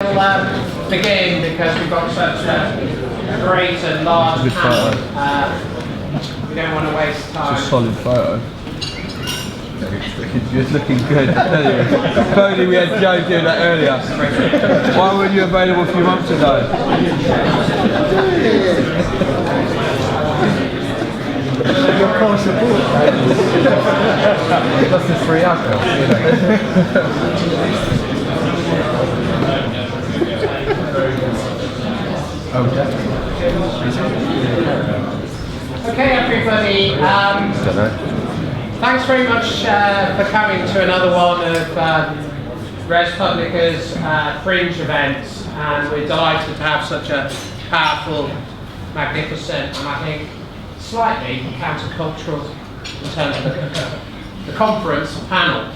We'll begin because we've got such a great and large panel. We don't want to waste time. It's a solid photo. It's looking good, I tell you. If only we had Joe doing that earlier. Why weren't you available a few months ago? Your core support. That's a free alcohol, you know. Okay, everybody. Thanks very much for coming to another one of ResPublica's fringe events, and we're delighted to have such a powerful, magnificent, and I think slightly countercultural in terms of the conference panel.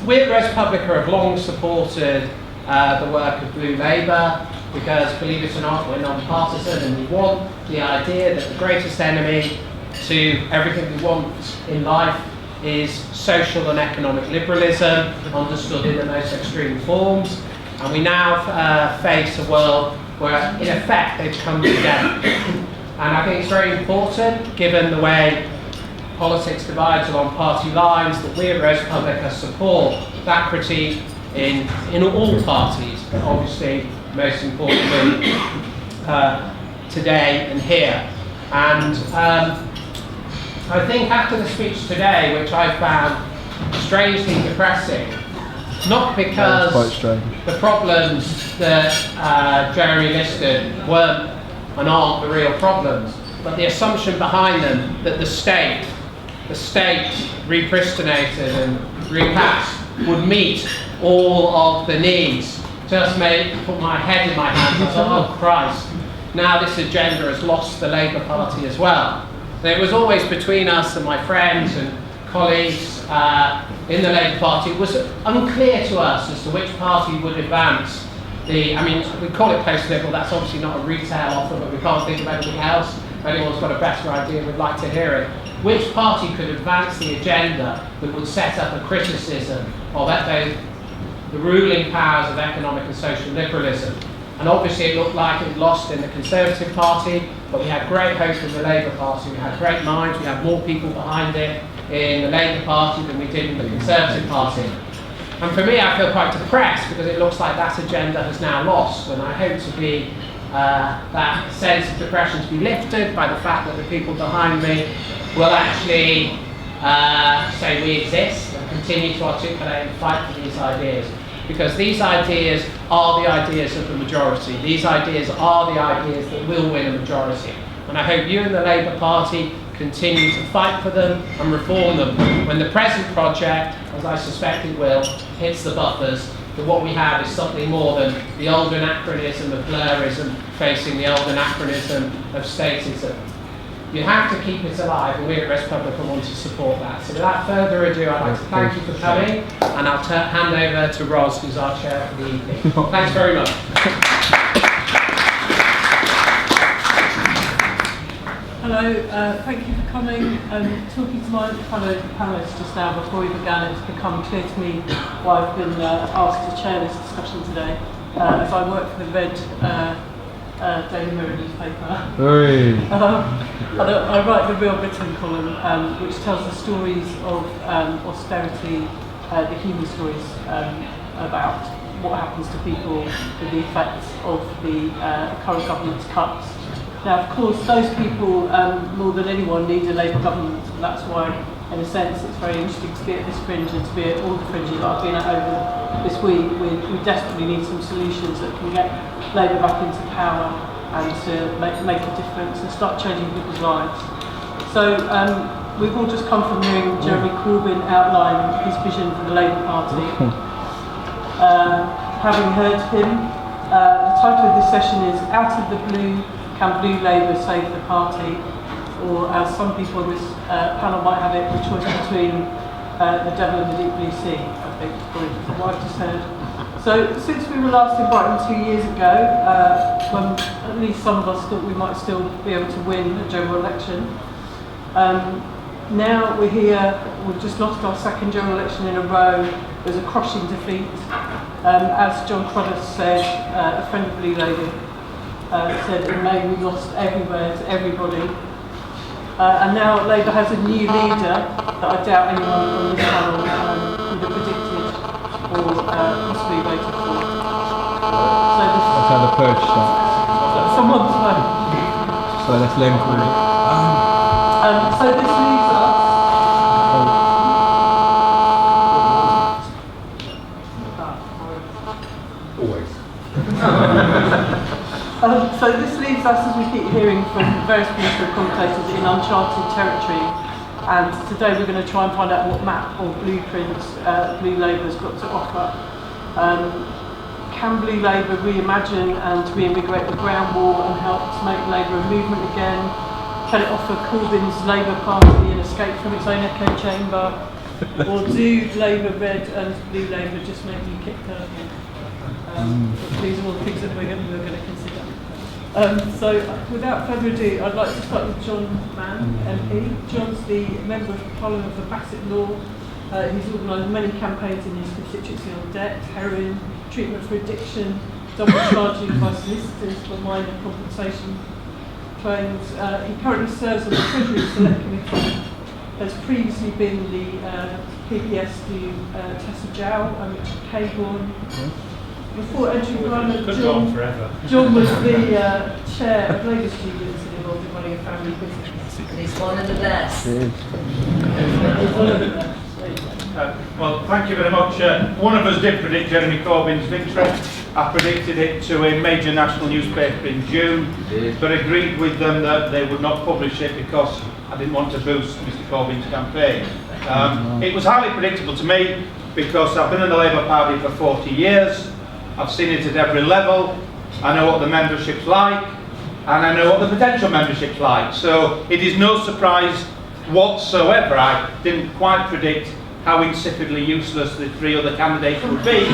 We at ResPublica have long supported the work of Blue Labour because, believe it or not, we're non-partisan and we want the idea that the greatest enemy to everything we want in life is social and economic liberalism, understood in the most extreme forms. And we now face a world where, in effect, they've come together. And I think it's very important, given the way politics divides along party lines, that we at ResPublica support that critique in all parties, but obviously most importantly today and here. And I think after the speech today, which I found strangely depressing, not because the problems that Jeremy listed weren't and aren't the real problems, but the assumption behind them that the state repristinated and repassed, would meet all of the needs, just made put my head in my hands and thought, oh Christ, now this agenda has lost the Labour Party as well. And it was always between us and my friends and colleagues in the Labour Party, it was unclear to us as to which party would advance we call it post-liberal, that's obviously not a retail offer, but we can't think of anything else. If anyone's got a better idea, we'd like to hear it. Which party could advance the agenda that would set up a criticism of the ruling powers of economic and social liberalism? And obviously it looked like it lost in the Conservative Party, but we had great hope in the Labour Party. We had great minds, we had more people behind it in the Labour Party than we did in the Conservative Party. And for me, I feel quite depressed because it looks like that agenda has now lost, and I hope to be that sense of depression to be lifted by the fact that the people behind me will actually say we exist and continue to articulate and fight for these ideas. Because these ideas are the ideas of the majority. These ideas are the ideas that will win a majority. And I hope you in the Labour Party continue to fight for them and reform them. When the present project, as I suspect it will, hits the buffers, that what we have is something more than the old anachronism of Blairism facing the old anachronism of statism. You have to keep it alive, and we at ResPublica want to support that. So without further ado, I'd like to thank you for coming, and I'll hand over to Ros, who's our chair for the evening. Thanks very much. Hello, thank you for coming. Talking to my fellow panellists just now before we began, it's become clear to me why I've been asked to chair this discussion today. As I work for the Red Daily Mirror newspaper. I write the Real Britain column, which tells the stories of austerity, the human stories about what happens to people with the effects of the current government's cuts. Now, of course, those people, more than anyone, need a Labour government, and that's why, in a sense, it's very interesting to be at this fringe and to be at all the fringes that I've been at over this week. We desperately need some solutions that can get Labour back into power and to make a difference and start changing people's lives. So, we've all just come from hearing Jeremy Corbyn outline his vision for the Labour Party. Having heard him, the title of this session is Out of the Blue, Can Blue Labour Save the Party? Or as some people on this panel might have it, the choice between the devil and the deep blue sea, I think, is what I've just heard. So since we were last in Brighton 2 years ago, when at least some of us thought we might still be able to win a general election, now we're here, we've just lost our second general election in a row, there's a crushing defeat. As John Cruddas said, a friend of Blue Labour said in May we lost everywhere to everybody. And now Labour has a new leader that I doubt anyone on this panel would have predicted or possibly voted for. That's how the purge starts. Someone's vote. So let's let him call it. So this leaves us. Always. So this leaves us, as we keep hearing from various political commentators, in uncharted territory. And today we're going to try and find out what map or blueprint Blue Labour's got to offer. Can Blue Labour reimagine and reinvigorate the ground war and help to make Labour a movement again? Can it offer Corbyn's Labour Party an escape from its own echo chamber? Or do Labour Red and Blue Labour just make you kick turtle? These are all the things that we're going to consider. So without further ado, I'd like to start with John Mann, MP. John's the Member of Parliament for Bassett Law. He's organised many campaigns in his constituency on debt, heroin, treatment for addiction, double charging by solicitors for minor compensation claims. He currently serves on the Treasury Select Committee, has previously been the PPS to Tessa Jow and Richard Caborn. Before entering Parliament, John was the chair of Labour students and involved in running a family business. And he's one of the best. Well, thank you very much. One of us did predict Jeremy Corbyn's victory. I predicted it to a major national newspaper in June, but agreed with them that they would not publish it because I didn't want to boost Mr Corbyn's campaign. It was highly predictable to me because I've been in the Labour Party for 40 years. I've seen it at every level. I know what the membership's like, and I know what the potential membership's like. So it is no surprise whatsoever. I didn't quite predict how insipidly useless the three other candidates would be.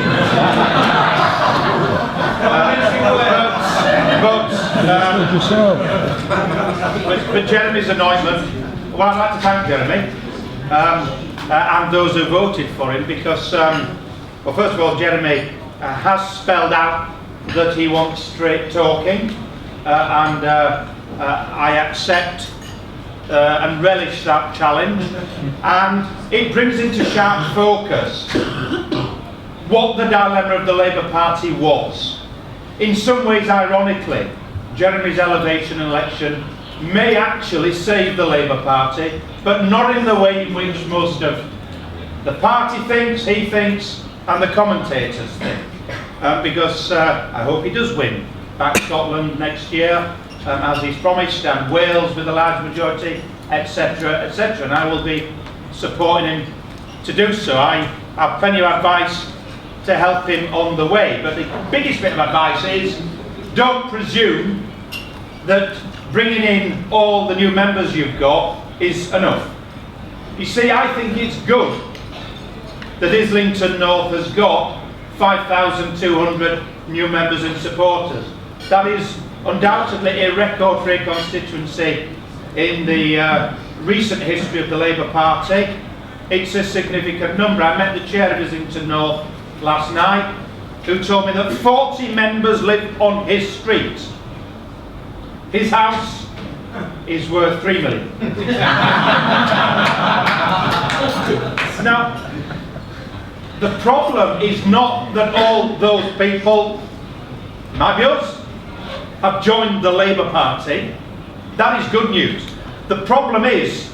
But Jeremy's anointment, well, I'd like to thank Jeremy and those who voted for him because, well, first of all, Jeremy has spelled out that he wants straight talking, and I accept and relish that challenge, and it brings into sharp focus what the dilemma of the Labour Party was. In some ways, ironically, Jeremy's elevation and election may actually save the Labour Party, but not in the way in which most of the party thinks, he thinks, and the commentators think. Because I hope he does win back Scotland next year, as he's promised, and Wales with a large majority, etc., etc. And I will be supporting him to do so. I have plenty of advice to help him on the way, but the biggest bit of advice is don't presume that bringing in all the new members you've got is enough. You see, I think it's good that Islington North has got 5,200 new members and supporters. That is undoubtedly a record for a constituency in the recent history of the Labour Party. It's a significant number. I met the chair of Islington North last night, who told me that 40 members live on his street. His house is worth 3 million. Now, the problem is not that all those people, might be us, have joined the Labour Party. That is good news. The problem is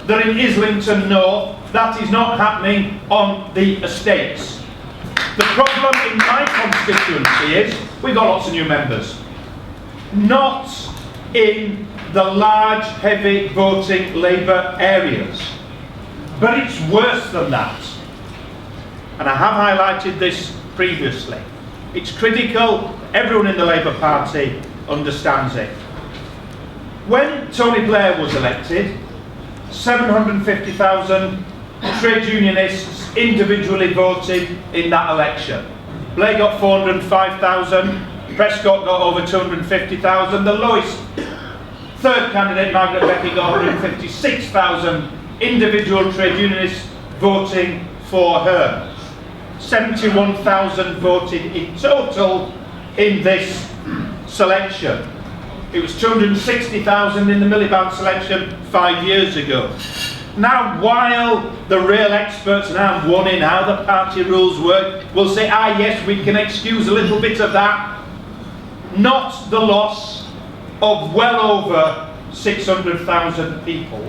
that in Islington North, that is not happening on the estates. The problem in my constituency is we've got lots of new members. Not in the large, heavy voting Labour areas. But it's worse than that. And I have highlighted this previously. It's critical. Everyone in the Labour Party understands it. When Tony Blair was elected, 750,000 trade unionists individually voted in that election. Blair got 405,000, Prescott got over 250,000, the lowest third candidate, Margaret Beckett, got 156,000 individual trade unionists voting for her. 71,000 voted in total in this selection. It was 260,000 in the Miliband selection 5 years ago. Now, while the real experts, and I'm one in how the party rules work, will say, ah yes, we can excuse a little bit of that, not the loss of well over 600,000 people,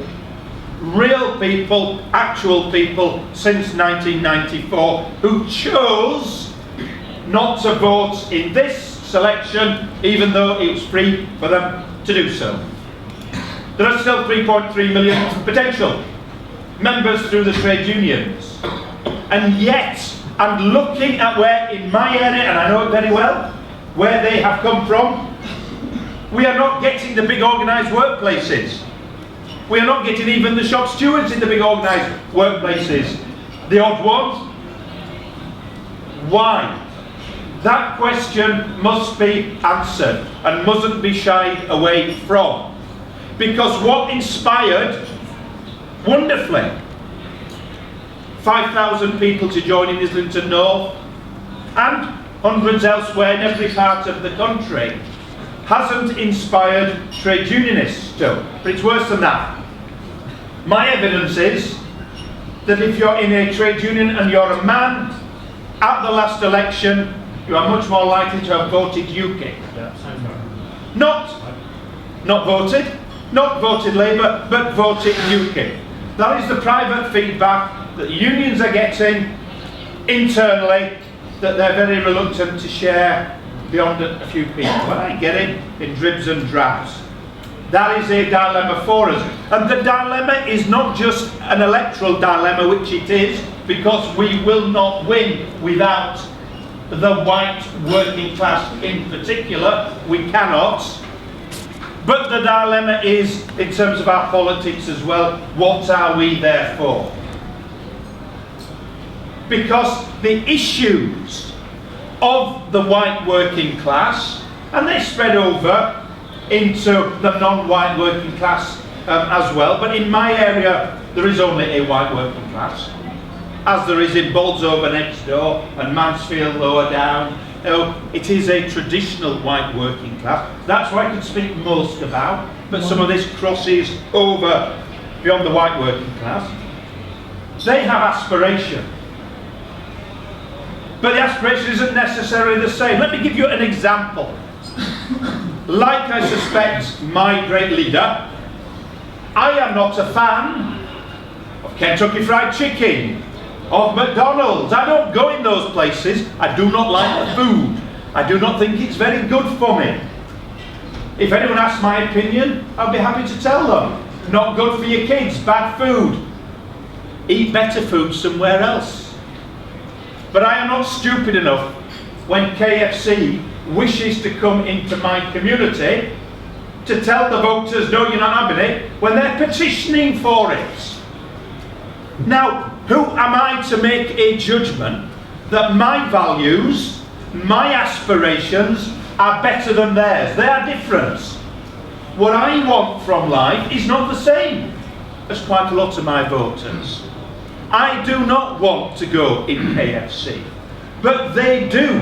real people, actual people, since 1994, who chose not to vote in this selection, even though it was free for them to do so. There are still 3.3 million potential members through the trade unions. And yet, I'm looking at where in my area, and I know it very well, where they have come from, we are not getting the big organised workplaces. We are not getting even the shop stewards in the big organised workplaces. The odd ones. Why? That question must be answered and mustn't be shied away from. Because what inspired, wonderfully, 5,000 people to join in Islington North and hundreds elsewhere in every part of the country hasn't inspired trade unionists to. But it's worse than that. My evidence is that if you're in a trade union and you're a man, at the last election, you are much more likely to have voted UKIP. Not voted Labour, but voted UKIP. That is the private feedback that the unions are getting internally, that they're very reluctant to share beyond a few people. But I get it in dribs and drabs. That is a dilemma for us. And the dilemma is not just an electoral dilemma, which it is, because we will not win without the white working class in particular. We cannot. But the dilemma is, in terms of our politics as well, what are we there for? Because the issues of the white working class, and they spread over into the non-white working class as well, but in my area there is only a white working class, as there is in Bolsover next door and Mansfield lower down. It is a traditional white working class. That's what I can speak most about, but some of this crosses over beyond the white working class. They have aspiration, but the aspiration isn't necessarily the same. Let me give you an example. Like I suspect my great leader, I am not a fan of Kentucky Fried Chicken, of McDonald's. I don't go in those places. I do not like the food. I do not think it's very good for me. If anyone asks my opinion, I'll be happy to tell them. Not good for your kids, bad food. Eat better food somewhere else. But I am not stupid enough when KFC wishes to come into my community to tell the voters, no, you're not having it, when they're petitioning for it. Now, who am I to make a judgment that my values, my aspirations are better than theirs? They are different. What I want from life is not the same as quite a lot of my voters. I do not want to go in KFC, but they do.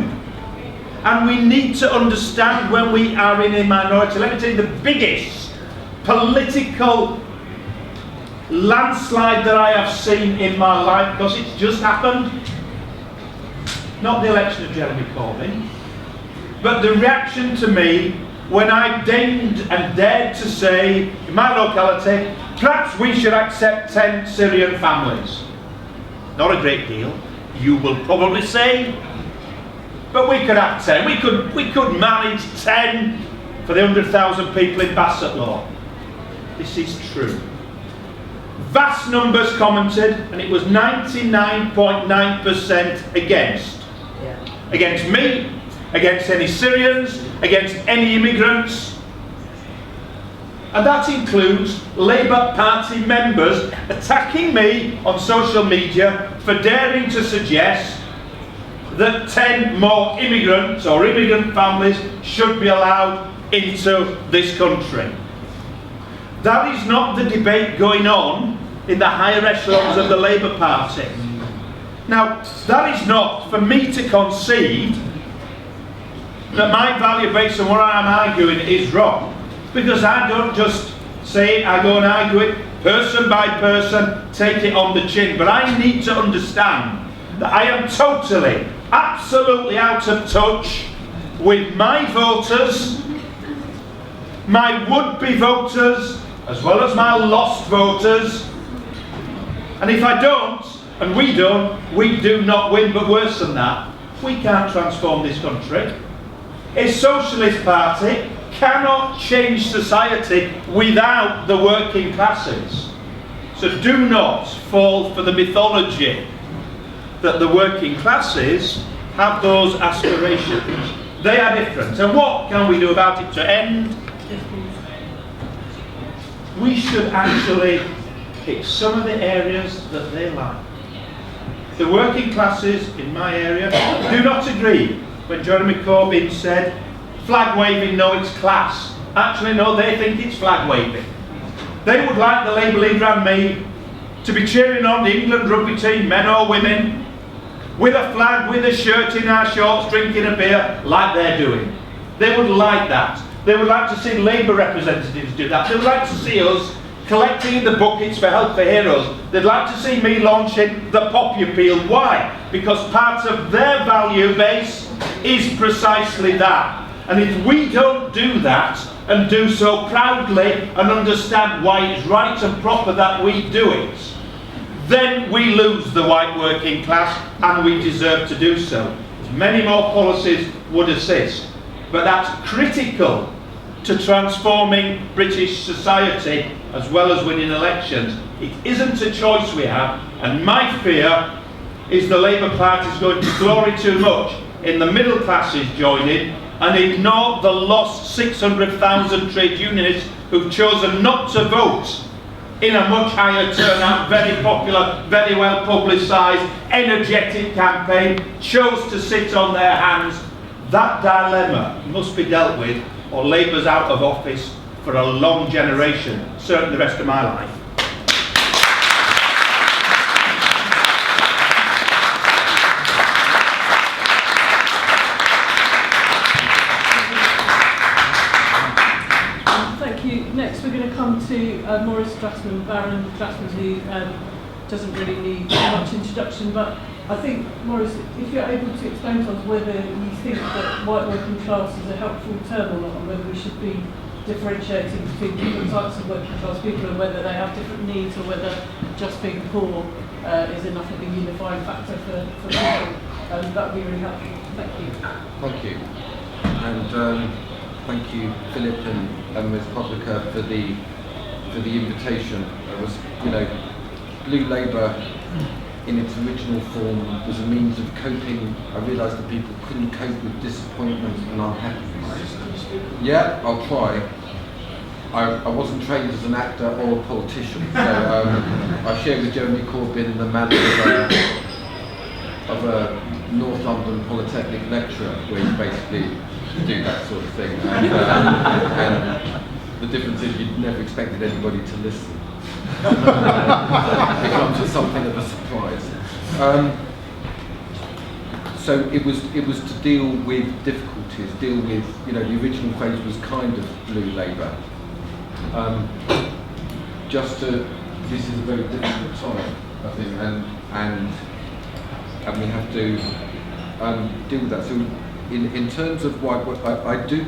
And we need to understand when we are in a minority. Let me tell you the biggest political landslide that I have seen in my life, because it's just happened. Not the election of Jeremy Corbyn, but the reaction to me when I deigned and dared to say in my locality, perhaps we should accept 10 Syrian families. Not a great deal, you will probably say, but we could have 10. We could manage 10 for the 100,000 people in Bassetlaw. This is true. Vast numbers commented, and it was 99.9% against. Against me, against any Syrians, against any immigrants. And that includes Labour Party members attacking me on social media for daring to suggest that 10 more immigrants or immigrant families should be allowed into this country. That is not the debate going on in the higher echelons of the Labour Party. Now, that is not for me to concede that my value based on what I'm arguing is wrong, because I don't just say it, I go and argue it person by person, take it on the chin. But I need to understand that I am totally, absolutely out of touch with my voters, my would-be voters, as well as my lost voters. And if I don't, and we don't, we do not win. But worse than that, we can't transform this country. A socialist party cannot change society without the working classes. So do not fall for the mythology that the working classes have those aspirations. They are different. And what can we do about it to end? We should actually pick some of the areas that they like. The working classes in my area do not agree when Jeremy Corbyn said, flag waving, no, it's class. Actually, no, they think it's flag waving. They would like the Labour leader and me to be cheering on the England rugby team, men or women, with a flag, with a shirt in our shorts, drinking a beer, like they're doing. They would like that. They would like to see Labour representatives do that. They would like to see us collecting the buckets for Help for Heroes. They'd like to see me launching the poppy appeal. Why? Because part of their value base is precisely that. And if we don't do that, and do so proudly, and understand why it's right and proper that we do it, then we lose the white working class, and we deserve to do so. Many more policies would assist, but that's critical to transforming British society as well as winning elections. It isn't a choice we have, and my fear is the Labour Party is going to glory too much in the middle classes joining and ignore the lost 600,000 trade unionists who've chosen not to vote in a much higher turnout, very popular, very well publicised, energetic campaign, chose to sit on their hands. That dilemma must be dealt with, or Labour's out of office for a long generation, certainly the rest of my life. Thank you. Next we're going to come to Maurice Strassman, Baron Strassman, who doesn't really need much introduction, but I think, Maurice, if you're able to explain to us whether you think that white working class is a helpful term or not, and whether we should be differentiating between different types of working class people, and whether they have different needs, or whether just being poor is enough of a unifying factor for people. That would be really helpful. Thank you. Thank you. And thank you, Philip and ResPublica for the invitation. It was, Blue Labour in its original form was a means of coping. I realised that people couldn't cope with disappointment and unhappiness. Yeah, I'll try. I wasn't trained as an actor or a politician, so I shared with Jeremy Corbyn the manner of a North London Polytechnic lecturer, where you basically do that sort of thing. And the difference is you'd never expected anybody to listen. It becomes something of a surprise. So it was to deal with difficulties, the original phrase was kind of Blue Labour. This is a very difficult time, I think, and we have to deal with that. So in terms of white work, I do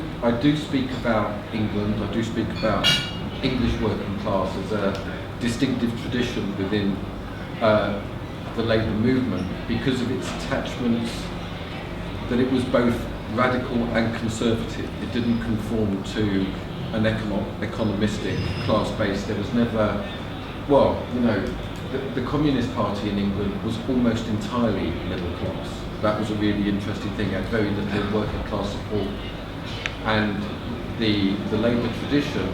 speak about England. I do speak about English working class as a distinctive tradition within the Labour movement, because of its attachments, that it was both radical and conservative. It didn't conform to an economistic class base. There was never, the Communist Party in England was almost entirely middle class. That was a really interesting thing. It had very little working class support, and the Labour tradition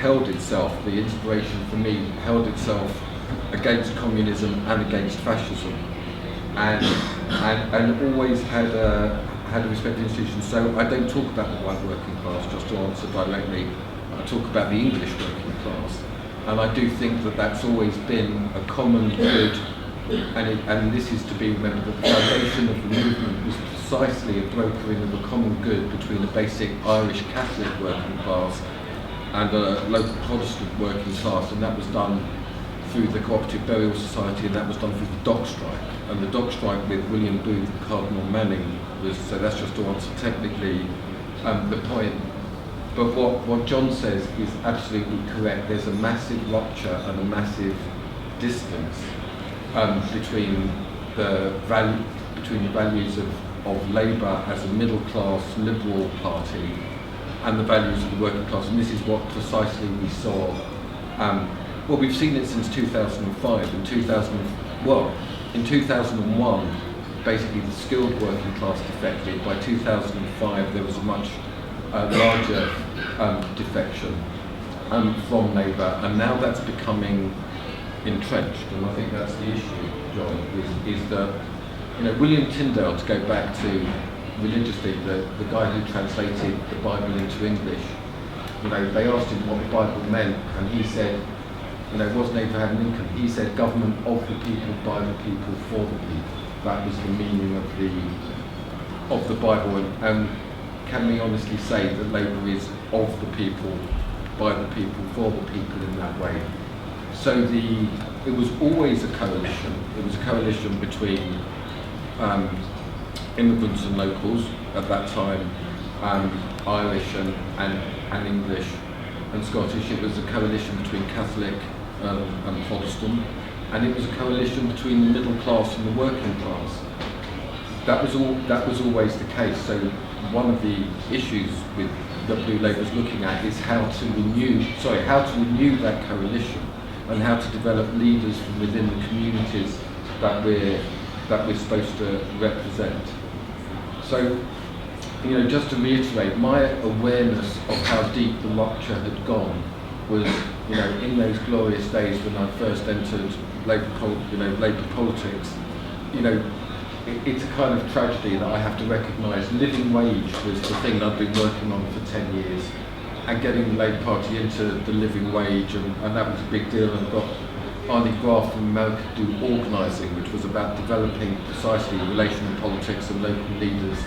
held itself, the inspiration for me, held itself against communism and against fascism, and always had a respect for institutions. So I don't talk about the white working class, just to answer directly. I talk about the English working class, and I do think that that's always been a common good and this is to be remembered, that the foundation of the movement was precisely a brokering of a common good between a basic Irish Catholic working class and a local Protestant working class, and that was done through the Cooperative Burial Society, and that was done through the dock strike. And the dock strike with William Booth and Cardinal Manning was, so that's just to answer technically the point. But what John says is absolutely correct. There's a massive rupture and a massive distance between the values of Labour as a middle class liberal party and the values of the working class. And this is what precisely we saw. Well, we've seen it since 2005. In 2001, basically the skilled working class defected. By 2005, there was a much larger defection from Labour, and now that's becoming entrenched. And I think that's the issue, John, is that, you know, William Tyndale, to go back to religiously, the guy who translated the Bible into English, you know, they asked him what the Bible meant, and he said, you know, it wasn't Abraham Lincoln. He said, government of the people, by the people, for the people. That was the meaning of the Bible. And can we honestly say that Labour is of the people, by the people, for the people in that way? So it was always a coalition. It was a coalition between immigrants and locals at that time, Irish and English and Scottish. It was a coalition between Catholic and Protestant, and it was a coalition between the middle class and the working class. That was always the case. So one of the issues that Blue Labour is looking at is how to renew that coalition and how to develop leaders from within the communities that we're supposed to represent. So, you know, just to reiterate, my awareness of how deep the rupture had gone was, you know, in those glorious days when I first entered Labour politics, you know, it's a kind of tragedy that I have to recognise. Living wage was the thing I'd been working on for 10 years, and getting the Labour Party into the living wage, and that was a big deal. And got Arnie Graf from America to do organising, which was about developing precisely relational politics and local leaders.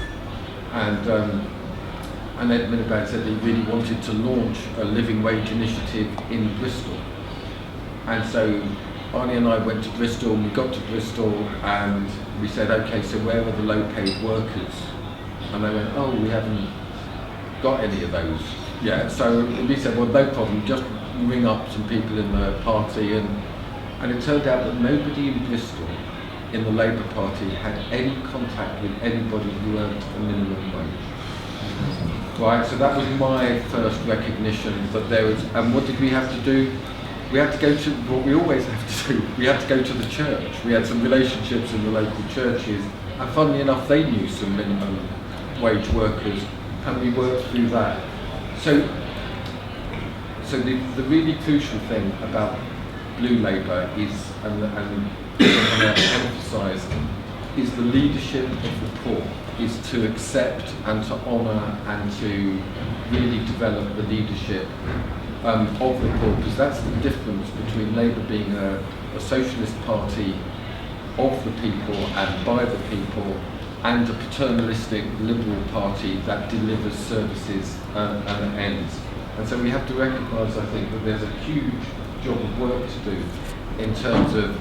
And Ed Miliband said that he really wanted to launch a living wage initiative in Bristol. And so Arnie and I went to Bristol, and we got to Bristol, and we said, okay, so where are the low-paid workers? And they went, oh, we haven't got any of those yet. So we said, well, no problem, just ring up some people in the party. And it turned out that nobody in Bristol in the Labour Party had any contact with anybody who earned a minimum wage. Right, so that was my first recognition that there was, and what did we have to do? We had to go to what we always have to do. We had to go to the church. We had some relationships in the local churches, and funnily enough, they knew some minimum wage workers, and we worked through that. So the really crucial thing about Blue Labour is, and I want to emphasise, is the leadership of the poor, is to accept and to honour and to really develop the leadership of the poor, because that's the difference between Labour being a socialist party of the people and by the people, and a paternalistic liberal party that delivers services and ends. And so we have to recognise, I think, that there's a huge job of work to do in terms of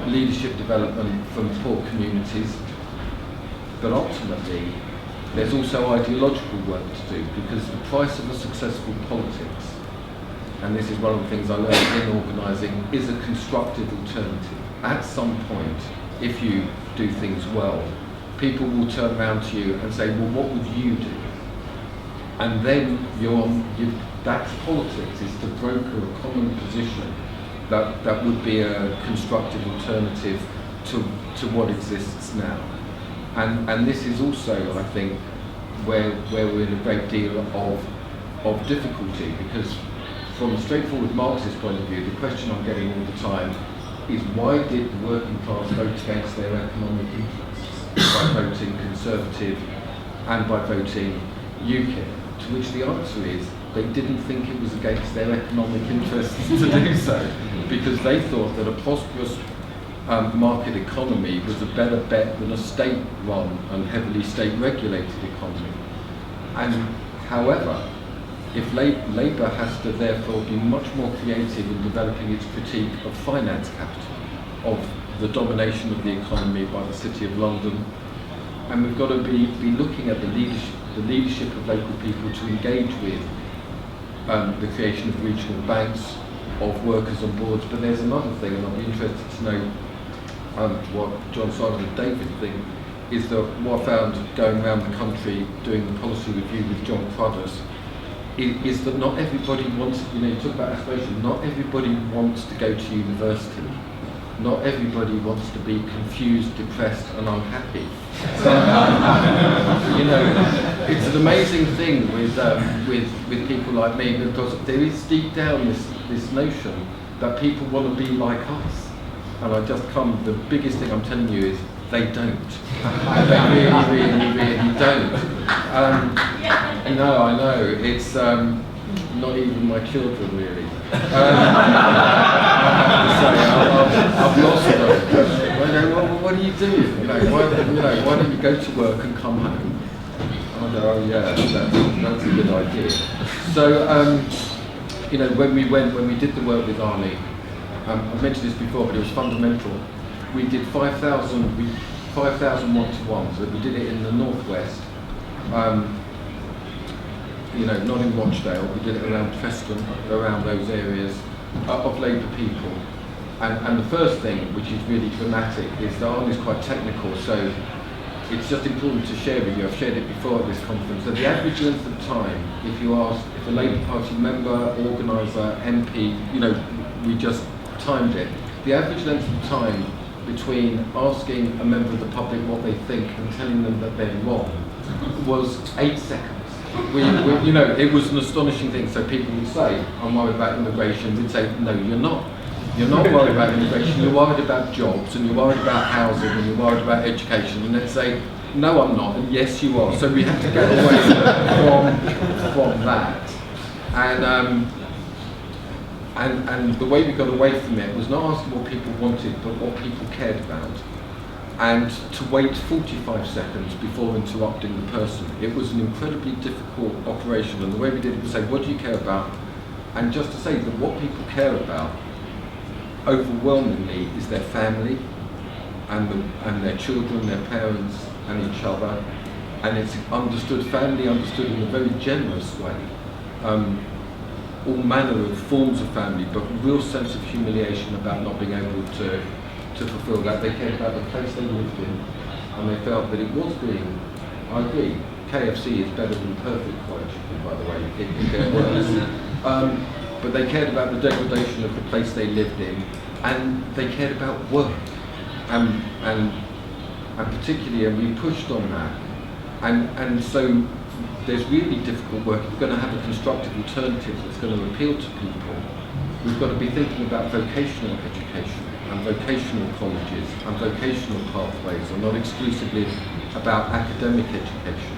leadership development from poor communities, but ultimately there's also ideological work to do, because the price of a successful politics, and this is one of the things I learned in organising, is a constructive alternative. At some point, if you do things well, people will turn around to you and say, well, what would you do? And then that's politics, is to broker a common position that would be a constructive alternative to what exists now. And this is also, I think, where we're in a great deal of difficulty, because from a straightforward Marxist point of view, the question I'm getting all the time is, why did the working class vote against their economic interests by voting Conservative and by voting UKIP? To which the answer is, they didn't think it was against their economic interests to do so, because they thought that a prosperous market economy was a better bet than a state-run and heavily state-regulated economy. And however, if Labour has to therefore be much more creative in developing its critique of finance capital, of the domination of the economy by the City of London, and we've got to be looking at the leadership of local people to engage with the creation of regional banks, of workers on boards. But there's another thing, and I'll be interested to know what John Simon and David think, is that what I found going around the country doing the policy review with John Crudders is that not everybody wants, you talk about aspiration, not everybody wants to go to university. Not everybody wants to be confused, depressed and unhappy. It's an amazing thing with people like me, because there is deep down this notion that people want to be like us. And the biggest thing I'm telling you is they don't. They really don't. No, I know, it's not even my children really. I've lost them. I go, well, what do you do? Why don't you go to work and come home? I go, oh yeah, that's a good idea. So, when we did the work with Arnie, I mentioned this before, but it was fundamental. We did 5,000 one-to-ones. We did it in the northwest. Not in Rochdale, we did it around Preston, around those areas of Labour people. And the first thing, which is really dramatic, is that Arnie's quite technical, so it's just important to share with you. I've shared it before at this conference. So the average length of time, if you ask if a Labour Party member, organiser, MP, we just timed it. The average length of time between asking a member of the public what they think and telling them that they're wrong was 8 seconds. It was an astonishing thing. So people would say, I'm worried about immigration. We'd say, no, you're not. You're not worried about immigration. You're worried about jobs, and you're worried about housing, and you're worried about education. And they'd say, no, I'm not, and yes, you are. So we had to get away from that. And the way we got away from it was not asking what people wanted, but what people cared about. And to wait 45 seconds before interrupting the person. It was an incredibly difficult operation, and the way we did it was say, what do you care about? And just to say that what people care about overwhelmingly is their family and their children, their parents and each other. And it's family understood in a very generous way. All manner of forms of family, but a real sense of humiliation about not being able to fulfill that. They cared about the place they lived in, and they felt that it was being, I agree, KFC is better than perfect fried chicken, by the way, it can get worse. But they cared about the degradation of the place they lived in, and they cared about work. And particularly, and we pushed on that. And so there's really difficult work. If we're going to have a constructive alternative that's going to appeal to people, we've got to be thinking about vocational education and vocational colleges and vocational pathways, and not exclusively about academic education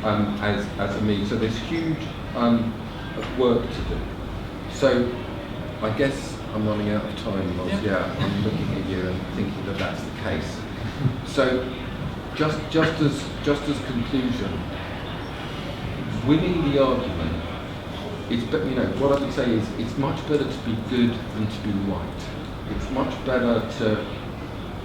as a means. So there's huge work to do. So I guess I'm running out of time, Ross. Yeah, I'm looking at you and thinking that that's the case. So just as conclusion, winning the argument is, what I would say is, it's much better to be good than to be right. It's much better to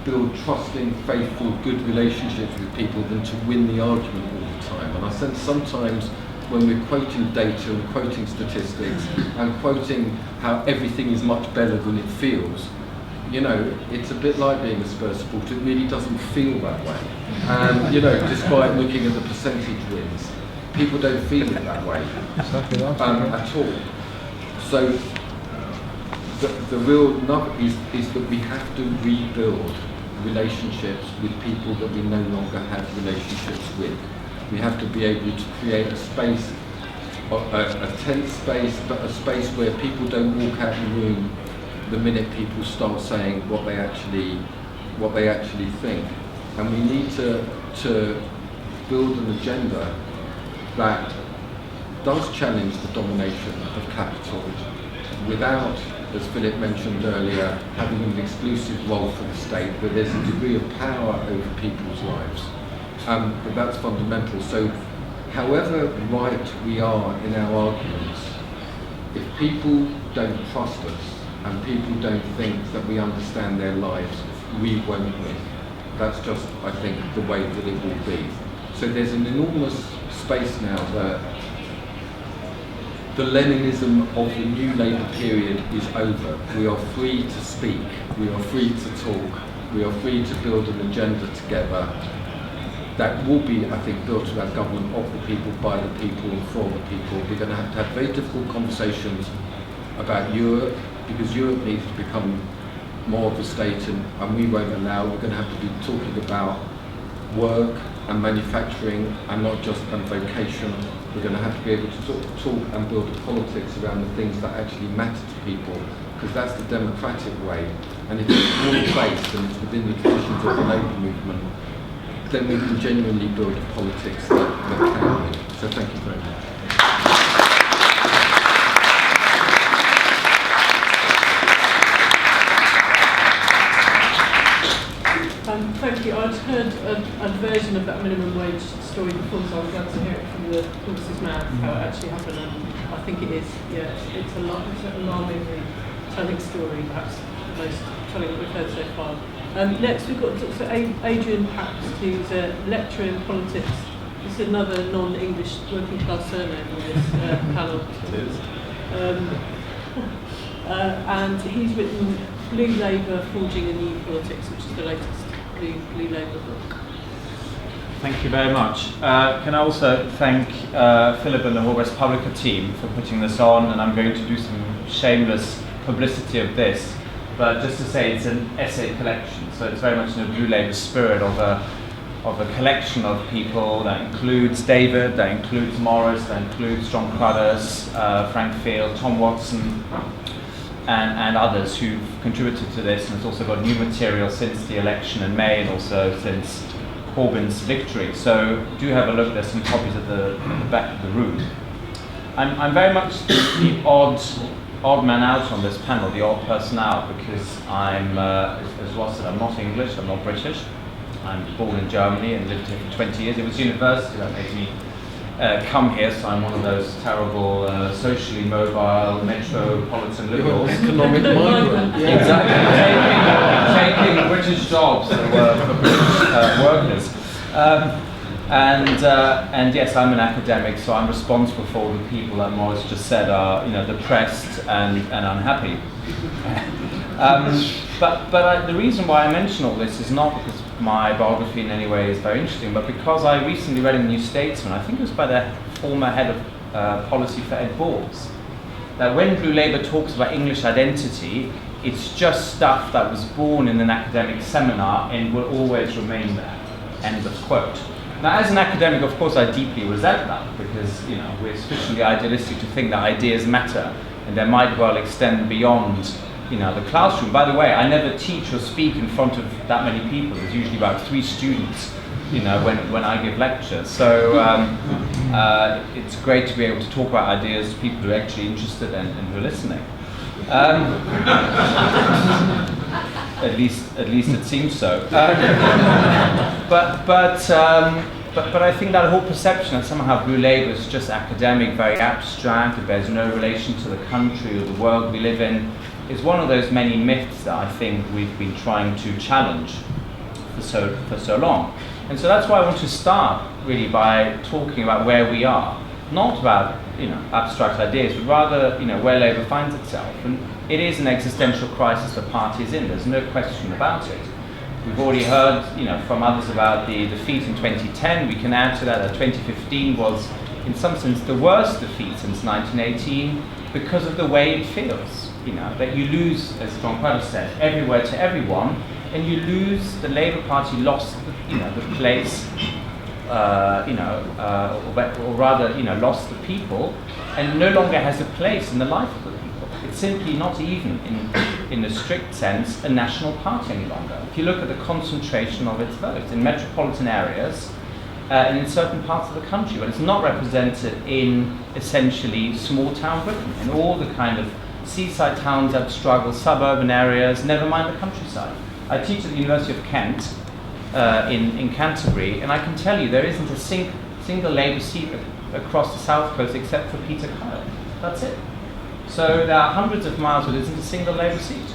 build trusting, faithful, good relationships with people than to win the argument all the time. And I sense sometimes when we're quoting data and quoting statistics and quoting how everything is much better than it feels, it's a bit like being a Spurs supporter. It really doesn't feel that way. And, despite looking at the percentage wins, people don't feel it that way at all. So the real nub is that we have to rebuild relationships with people that we no longer have relationships with. We have to be able to create a space, a tense space, but a space where people don't walk out the room the minute people start saying what they actually think. And we need to build an agenda that does challenge the domination of capital without as Philip mentioned earlier, having an exclusive role for the state, where there's a degree of power over people's lives. But that's fundamental. So, however right we are in our arguments, if people don't trust us and people don't think that we understand their lives, we won't win. That's just, I think, the way that it will be. So there's an enormous space now that the Leninism of the new Labour period is over. We are free to speak, we are free to talk, we are free to build an agenda together that will be, I think, built around government of the people, by the people and for the people. We're going to have very difficult conversations about Europe, because Europe needs to become more of a state, and we won't allow. We're going to have to be talking about work and manufacturing and not just vocation. We're going to have to be able to talk and build a politics around the things that actually matter to people, because that's the democratic way. And if it's broad-based and it's within the traditions of the Labour movement, then we can genuinely build a politics that can win. So thank you very much. Thank you. I'd heard a version of that minimum wage story before, so I was glad to hear it from the horse's mouth, how it actually happened. And I think it is, yeah, it's an alarmingly telling story, perhaps the most telling that we've heard so far. Next, we've got Dr. Adrian Pax, who's a lecturer in politics. It's another non-English working class surname on this panel. And he's written Blue Labour, Forging a New Politics, which is the latest Blue Labour book. Thank you very much. Can I also thank Philip and the whole ResPublica team for putting this on, and I'm going to do some shameless publicity of this, but just to say it's an essay collection, so it's very much in the Blue Labour spirit of a collection of people that includes David, that includes Morris, that includes John Cruddas, Frank Field, Tom Watson, and others who've contributed to this, and it's also got new material since the election in May and also since Corbyn's victory. So do have a look. There's some copies at the back of the room. I'm very much the odd man out on this panel, the odd person out, because I'm, as Ross said, I'm not English, I'm not British. I'm born in Germany and lived here for 20 years. It was university that made me come here, so I'm one of those terrible socially mobile metropolitan liberals. Economic migrant. Yeah. Exactly, taking British jobs that were for British workers. And yes, I'm an academic, so I'm responsible for all the people that Morris just said are, depressed and unhappy. But the reason why I mention all this is not because my biography in any way is very interesting, but because I recently read in the New Statesman, I think it was by the former head of policy for Ed Balls, that when Blue Labour talks about English identity, it's just stuff that was born in an academic seminar and will always remain there. End of quote. Now, as an academic, of course, I deeply resent that, because we're sufficiently idealistic to think that ideas matter, and they might well extend beyond the classroom. By the way, I never teach or speak in front of that many people. There's usually about 3 students, when I give lectures. So it's great to be able to talk about ideas to people who are actually interested and who are listening. At least it seems so. But I think that whole perception that somehow Blue Labour is just academic, very abstract, it bears no relation to the country or the world we live in, is one of those many myths that I think we've been trying to challenge for so long. And so that's why I want to start really by talking about where we are, not about abstract ideas, but rather where Labour finds itself. And it is an existential crisis the party is in. There's no question about it. We've already heard from others about the defeat in 2010. We can add to that 2015 was, in some sense, the worst defeat since 1918 because of the way it feels. That you lose, as John Cruddas said, everywhere to everyone, and you lose. The Labour Party lost, the place, or rather, lost the people, and no longer has a place in the life of the people. It's simply not even, in the strict sense, a national party any longer. If you look at the concentration of its votes in metropolitan areas and in certain parts of the country, but it's not represented in essentially small town Britain, in all the kind of seaside towns that struggle, suburban areas, never mind the countryside. I teach at the University of Kent in Canterbury, and I can tell you there isn't a single Labour seat across the south coast except for Peter Kyle. That's it. So there are hundreds of miles where there isn't a single Labour seat.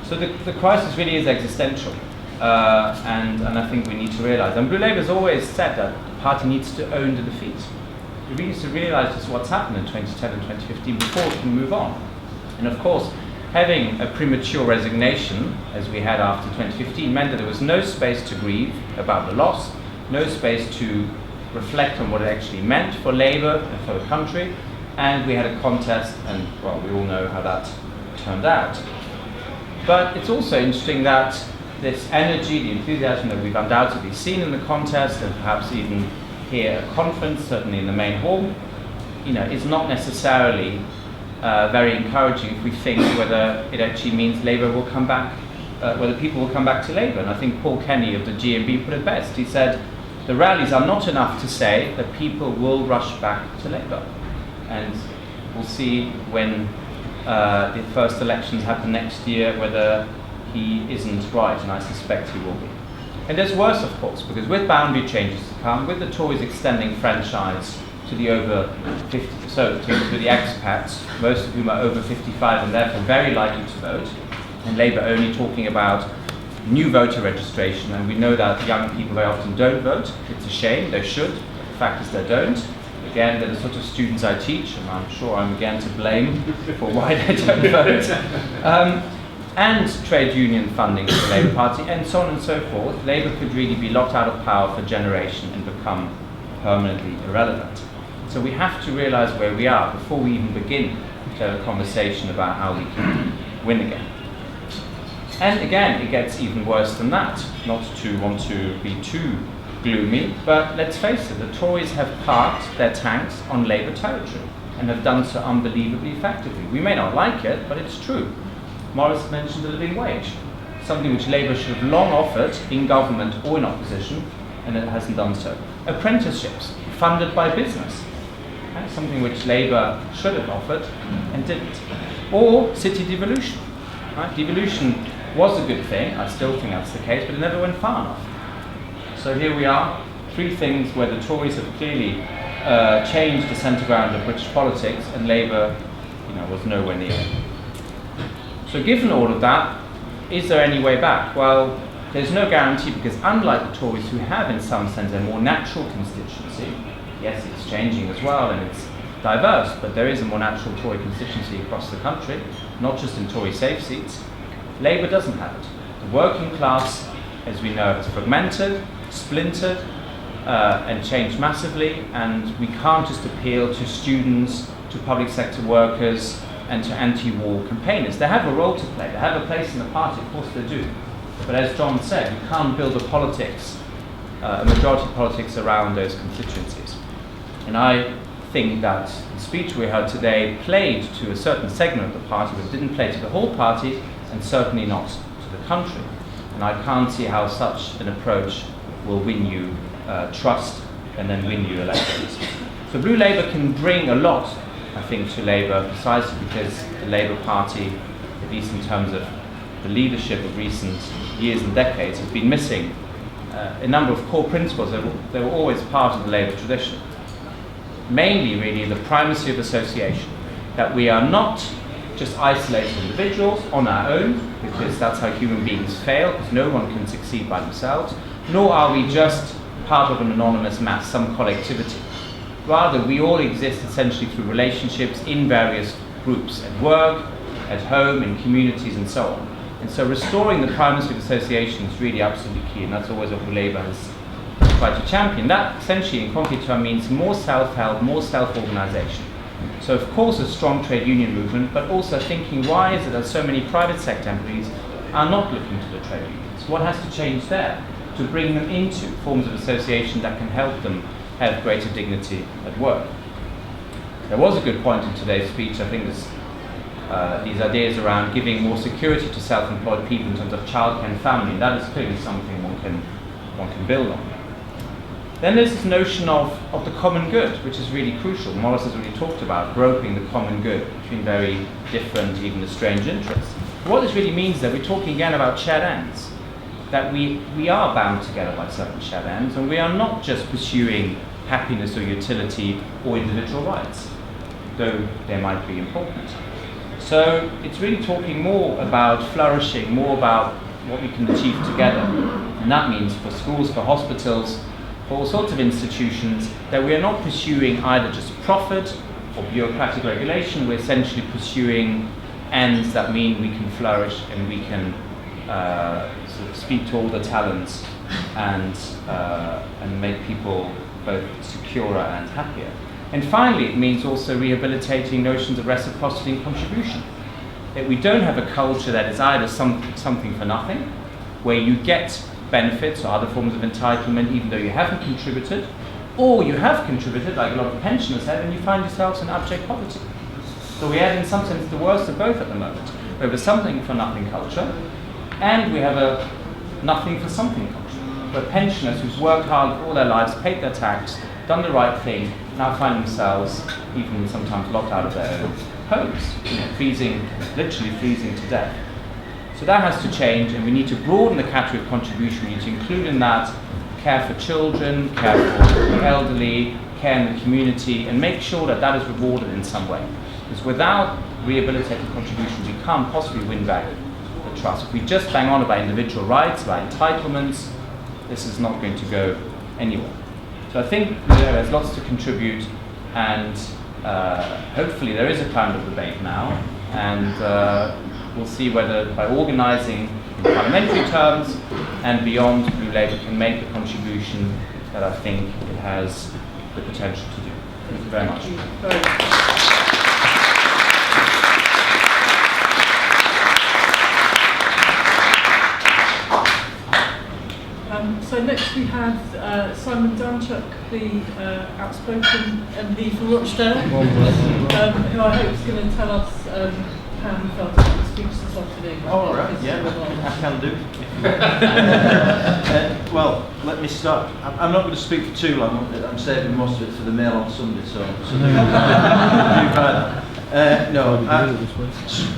So the crisis really is existential, and I think we need to realise. And Blue Labour has always said that the party needs to own the defeat. It really needs to realise just what's happened in 2010 and 2015 before it can move on. And of course, having a premature resignation, as we had after 2015, meant that there was no space to grieve about the loss, no space to reflect on what it actually meant for Labour and for the country, and we had a contest, and well, we all know how that turned out. But it's also interesting that this energy, the enthusiasm that we've undoubtedly seen in the contest, and perhaps even here at conference, certainly in the main hall, is not necessarily very encouraging if we think whether it actually means Labour will come back, whether people will come back to Labour. And I think Paul Kenny of the GMB put it best. He said, the rallies are not enough to say that people will rush back to Labour. And we'll see when the first elections happen next year whether he isn't right, and I suspect he will be. And there's worse, of course, because with boundary changes to come, with the Tories extending franchise to the over 50, so to the expats, most of whom are over 55 and therefore very likely to vote, and Labour only talking about new voter registration, and we know that young people very often don't vote. It's a shame, they should. The fact is they don't. Again, they're the sort of students I teach, and I'm sure I'm again to blame for why they don't vote. And trade union funding for the Labour Party, and so on and so forth. Labour could really be locked out of power for a generation and become permanently irrelevant. So we have to realise where we are before we even begin to have a conversation about how we can win again. And again, it gets even worse than that. Not to want to be too gloomy, but let's face it, the Tories have parked their tanks on Labour territory and have done so unbelievably effectively. We may not like it, but it's true. Morris mentioned the living wage, something which Labour should have long offered in government or in opposition, and it hasn't done so. Apprenticeships, funded by business, that's something which Labour should have offered and didn't. Or city devolution. Right? Devolution was a good thing, I still think that's the case, but it never went far enough. So here we are, three things where the Tories have clearly changed the centre ground of British politics, and Labour was nowhere near. So given all of that, is there any way back? Well, there's no guarantee, because unlike the Tories, who have in some sense a more natural constituency, yes, it's changing as well and it's diverse, but there is a more natural Tory constituency across the country, not just in Tory safe seats. Labour doesn't have it. The working class, as we know, has fragmented, splintered, and changed massively, and we can't just appeal to students, to public sector workers, and to anti-war campaigners. They have a role to play. They have a place in the party, of course they do. But as John said, you can't build a politics, a majority politics around those constituencies. And I think that the speech we heard today played to a certain segment of the party, but didn't play to the whole party, and certainly not to the country. And I can't see how such an approach will win you trust and then win you elections. So Blue Labour can bring a lot, I think, to Labour, precisely because the Labour Party, at least in terms of the leadership of recent years and decades, has been missing a number of core principles that were always part of the Labour tradition. Mainly, really, the primacy of association, that we are not just isolated individuals on our own, because that's how human beings fail, because no one can succeed by themselves, nor are we just part of an anonymous mass, some collectivity. Rather, we all exist essentially through relationships in various groups, at work, at home, in communities, and so on. And so restoring the primacy of association is really absolutely key, and that's always what Labour has tried to champion. That essentially, in concrete terms, means more self-help, more self-organisation. So of course a strong trade union movement, but also thinking, why is it that so many private sector employees are not looking to the trade unions? What has to change there to bring them into forms of association that can help them have greater dignity at work? There was a good point in today's speech, I think, these ideas around giving more security to self-employed people in terms of childcare and family. That is clearly something one can build on. Then there's this notion of the common good, which is really crucial. Morris has already talked about groping the common good between very different, even strange interests. What this really means is that we're talking again about shared ends, that we are bound together by certain shared ends, and we are not just pursuing happiness or utility or individual rights, though they might be important. So it's really talking more about flourishing, more about what we can achieve together. And that means for schools, for hospitals, for all sorts of institutions, that we are not pursuing either just profit or bureaucratic regulation. We're essentially pursuing ends that mean we can flourish and we can sort of speak to all the talents and make people both securer and happier. And finally, it means also rehabilitating notions of reciprocity and contribution. That we don't have a culture that is either something for nothing, where you get benefits or other forms of entitlement even though you haven't contributed, or you have contributed, like a lot of pensioners have, and you find yourselves in abject poverty. So we have in some sense the worst of both at the moment. We have a something for nothing culture, and we have a nothing for something culture, where pensioners who've worked hard all their lives, paid their tax, done the right thing, now find themselves even sometimes locked out of their own homes, freezing, literally freezing to death. So that has to change, and we need to broaden the category of contribution. We need to include in that care for children, care for the elderly, care in the community, and make sure that that is rewarded in some way. Because without rehabilitating contribution, we can't possibly win back the trust. If we just bang on about individual rights, about entitlements, this is not going to go anywhere. So I think there's lots to contribute, and hopefully there is a kind of debate now, and we'll see whether by organising in parliamentary terms and beyond, Blue Labour can make the contribution that I think it has the potential to do. Thank you very much. So next we have Simon Danchuk, the outspoken MP for Rochdale, who I hope is going to tell us how he felt about the speech this afternoon. All right, yeah, I can do. Well, let me start. I'm not going to speak for too long. I'm saving most of it for the Mail on Sunday, so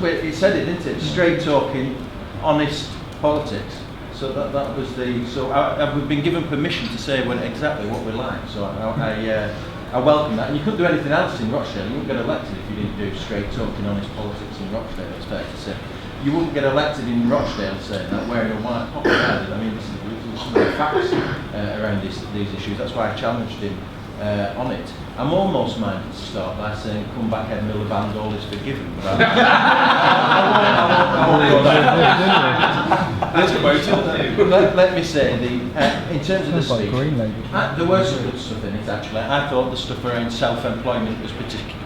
it said it, didn't it? Straight talking, honest politics. So that was the. So I've been given permission to say exactly what we like. So I welcome that. And you couldn't do anything else in Rochdale. You wouldn't get elected if you didn't do straight talking, honest politics in Rochdale. It's fair to say. You wouldn't get elected in Rochdale saying that, wearing a white pocket either. I mean, this is some of the facts around these issues. That's why I challenged him on it. I'm almost minded to start by saying, "Come back, Ed Miliband, all is forgiven." But let me say, in terms of the speech, there were some good stuff in it actually. I thought the stuff around self-employment was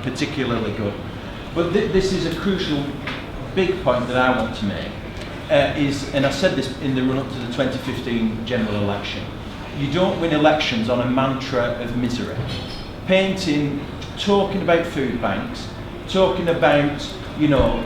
particularly good. But this is a crucial, big point that I want to make, and I said this in the run-up to the 2015 general election, you don't win elections on a mantra of misery. Talking about food banks, talking about,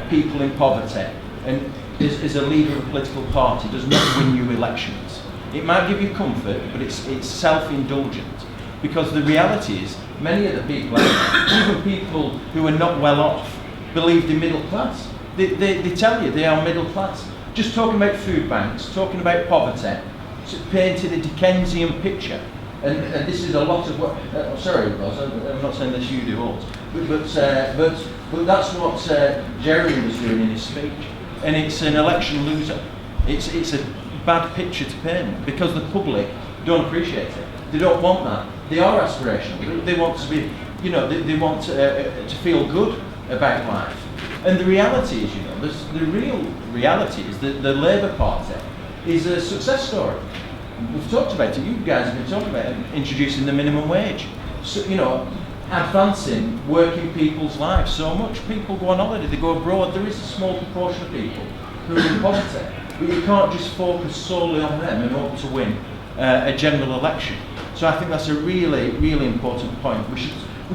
people in poverty, and as a leader of a political party does not win you elections. It might give you comfort, but it's self-indulgent. Because the reality is, many of the people, even people who are not well off, believed in middle class. They tell you they are middle class. Just talking about food banks, talking about poverty, painting a Dickensian picture. And this is a lot of what. Sorry, Ross, I'm not saying this you do all, but that's what Jeremy was doing in his speech, and it's an election loser. It's a bad picture to paint because the public don't appreciate it. They don't want that. They are aspirational. They want to be, they want to feel good about life. And the reality is, the real reality is that the Labour Party is a success story. We've talked about it. You guys have been talking about it, introducing the minimum wage. So, advancing working people's lives so much. People go on holiday, they go abroad. There is a small proportion of people who are in poverty, but you can't just focus solely on them and hope to win a general election. So I think that's a really, really important point. We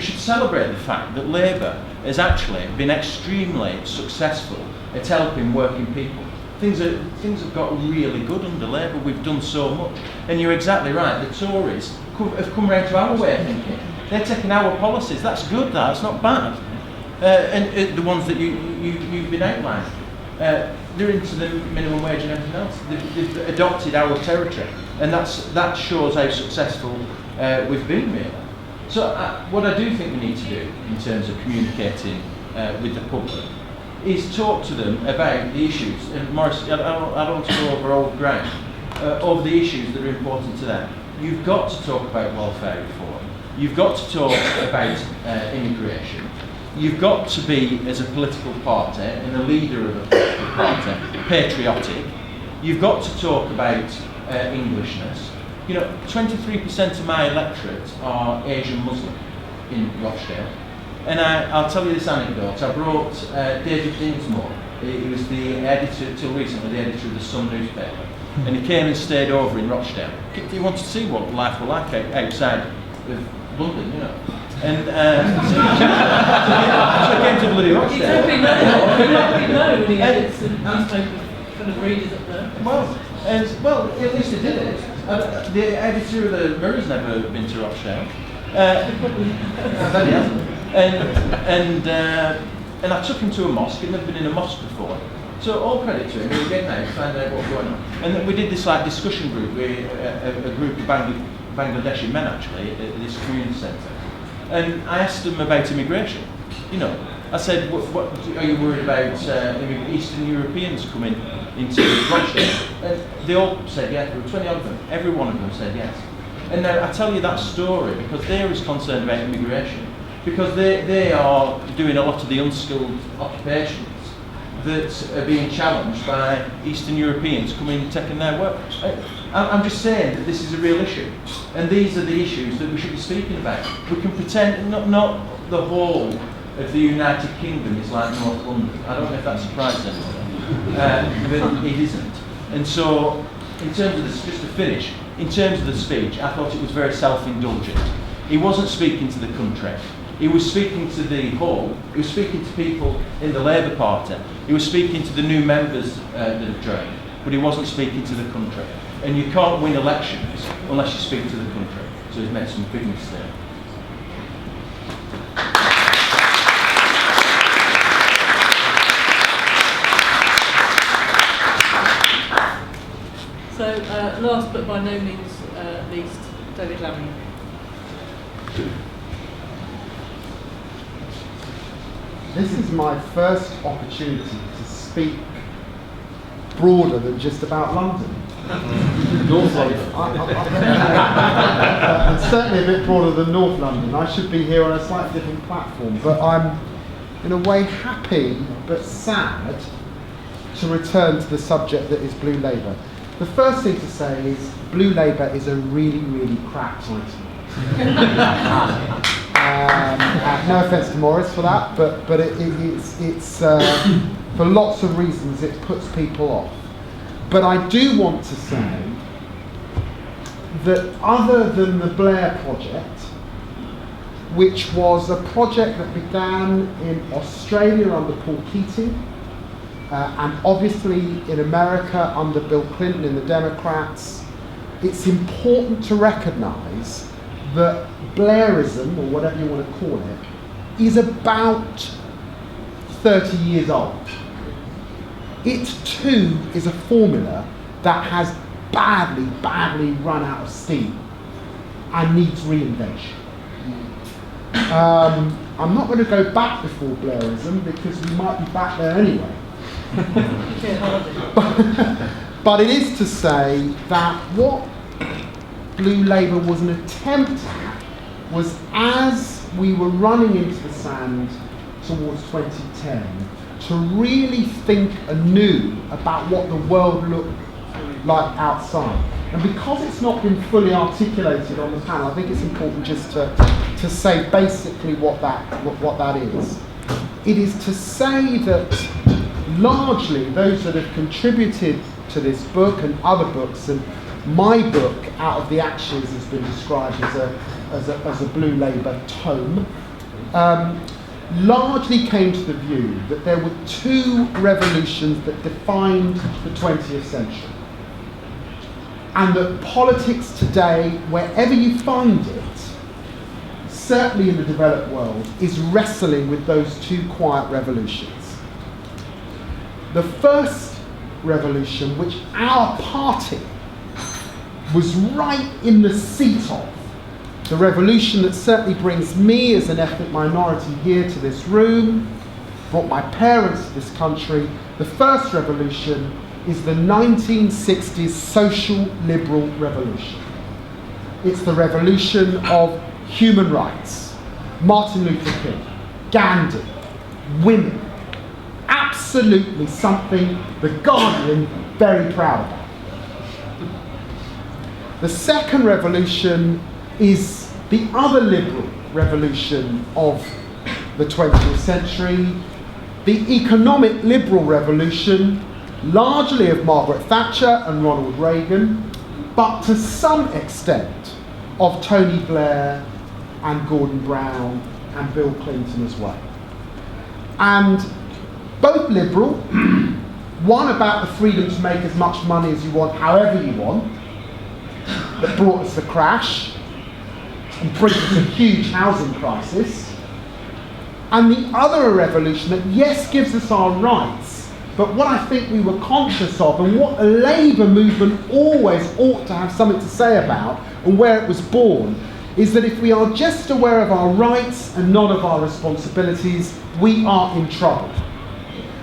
should celebrate the fact that Labour has actually been extremely successful at helping working people. Things have got really good under Labour. We've done so much. And you're exactly right. The Tories have come round to our way of thinking. They're taking our policies. That's good. That's not bad. And the ones that you've been outlined, they're into the minimum wage and everything else. They've adopted our territory, and that shows how successful we've been, really. So what I do think we need to do in terms of communicating with the public is talk to them about the issues. And Maurice, I don't want to go over old ground, over the issues that are important to them. You've got to talk about welfare reform. You've got to talk about immigration. You've got to be, as a political party and a leader of a political party, patriotic. You've got to talk about Englishness. 23% of my electorate are Asian Muslim in Rochdale. And I'll tell you this anecdote. I brought David Dinsmore. He was the editor, till recently, the editor of the Sun newspaper. And he came and stayed over in Rochdale. He wanted to see what life was like outside of London, And so I came to bloody Rochdale. He'd probably know when he edits a newspaper full of readers up there. Well, at least he did it. The editor of the Mirror's never been to Rochdale. And I took him to a mosque. He'd never been in a mosque before. So all credit to him. We were getting out to find out what's going on. And then we did this discussion group with a group of Bangladeshi men actually at this community centre. And I asked them about immigration. I said, what are you worried about Eastern Europeans coming into Rochdale? And they all said yes. There were 20 of them. Every one of them said yes. And now I tell you that story because they're as concerned about immigration, because they are doing a lot of the unskilled occupations that are being challenged by Eastern Europeans coming and taking their work. I'm just saying that this is a real issue, and these are the issues that we should be speaking about. We can pretend not the whole of the United Kingdom is like North London. I don't know if that surprised anyone, but it isn't. And so, in terms of this, just to finish, in terms of the speech, I thought it was very self-indulgent. He wasn't speaking to the country. He was speaking to the whole. He was speaking to people in the Labour Party. He was speaking to the new members that have joined, but he wasn't speaking to the country. And you can't win elections unless you speak to the country. So he's made some big mistakes. So, last but by no means least, David Lammy. This is my first opportunity to speak broader than just about London. North London. And certainly a bit broader than North London. I should be here on a slightly different platform, but I'm in a way happy but sad to return to the subject that is Blue Labour. The first thing to say is Blue Labour is a really, really crap title. No offence to Maurice for that, but it's for lots of reasons it puts people off. But I do want to say that other than the Blair Project, which was a project that began in Australia under Paul Keating, and obviously in America under Bill Clinton and the Democrats, it's important to recognise that Blairism, or whatever you want to call it, is about 30 years old. It too is a formula that has badly run out of steam and needs reinvention. I'm not going to go back before Blairism because we might be back there anyway. But it is to say that what Blue Labour was an attempt at was, as we were running into the sand towards 2010, to really think anew about what the world looked like outside. And because it's not been fully articulated on the panel, I think it's important just to say basically what that is. It is to say that largely those that have contributed to this book and other books, and my book, Out of the Ashes, has been described as a Blue Labour tome, largely came to the view that there were two revolutions that defined the 20th century. and that politics today, wherever you find it, certainly in the developed world, is wrestling with those two quiet revolutions. The first revolution, which our party was right in the seat of, the revolution that certainly brings me as an ethnic minority here to this room, brought my parents to this country, the first revolution is the 1960s social liberal revolution. It's the revolution of human rights. Martin Luther King, Gandhi, women. Absolutely something the Guardian very proud of. The second revolution is the other liberal revolution of the 20th century, the economic liberal revolution, largely of Margaret Thatcher and Ronald Reagan, but to some extent of Tony Blair and Gordon Brown and Bill Clinton as well. And both liberal, one about the freedom to make as much money as you want, however you want, that brought us the crash and brought us a huge housing crisis, and the other a revolution that, yes, gives us our rights, but what I think we were conscious of, and what the Labour movement always ought to have something to say about, and where it was born, is that if we are just aware of our rights and not of our responsibilities, we are in trouble.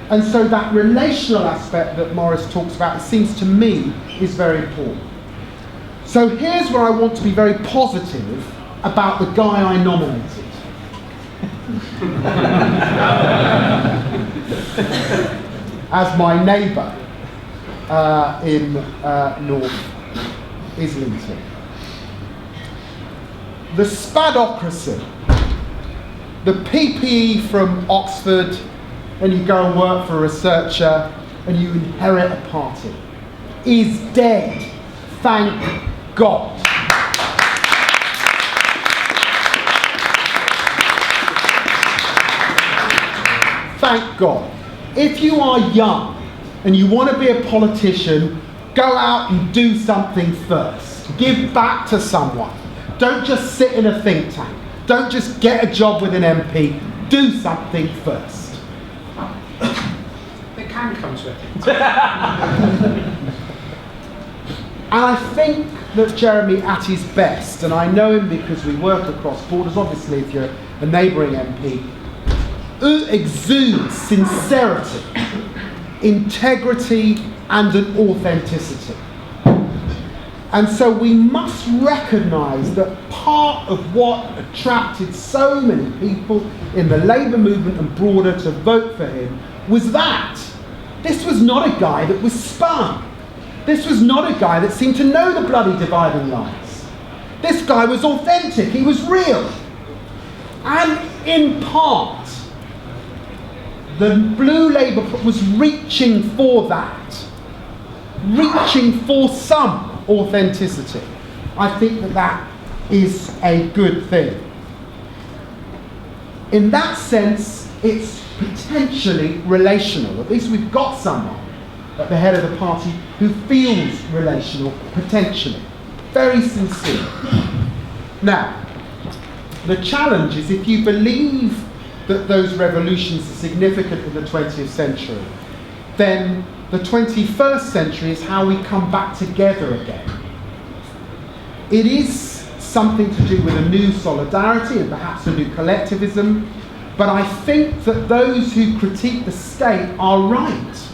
And so that relational aspect that Morris talks about, it seems to me, is very important. So here's where I want to be very positive about the guy I nominated. As my neighbour in North Islington. The spadocracy, the PPE from Oxford, and you go and work for a researcher and you inherit a party, is dead. Thank God. Thank God. If you are young and you want to be a politician, go out and do something first. Give back to someone. Don't just sit in a think tank. Don't just get a job with an MP. Do something first. They can come to it. And I think that Jeremy, at his best, and I know him because we work across borders, obviously if you're a neighbouring MP, exudes sincerity, integrity, and an authenticity. And so we must recognise that part of what attracted so many people in the Labour movement and broader to vote for him was that this was not a guy that was spun. This was not a guy that seemed to know the bloody dividing lines. This guy was authentic, he was real. And in part, the Blue Labour was reaching for that, reaching for some authenticity. I think that that is a good thing. In that sense, it's potentially relational. At least we've got someone at the head of the party who feels relational, potentially. Very sincere. Now, the challenge is if you believe that those revolutions are significant in the 20th century, then the 21st century is how we come back together again. It is something to do with a new solidarity and perhaps a new collectivism, but I think that those who critique the state are right.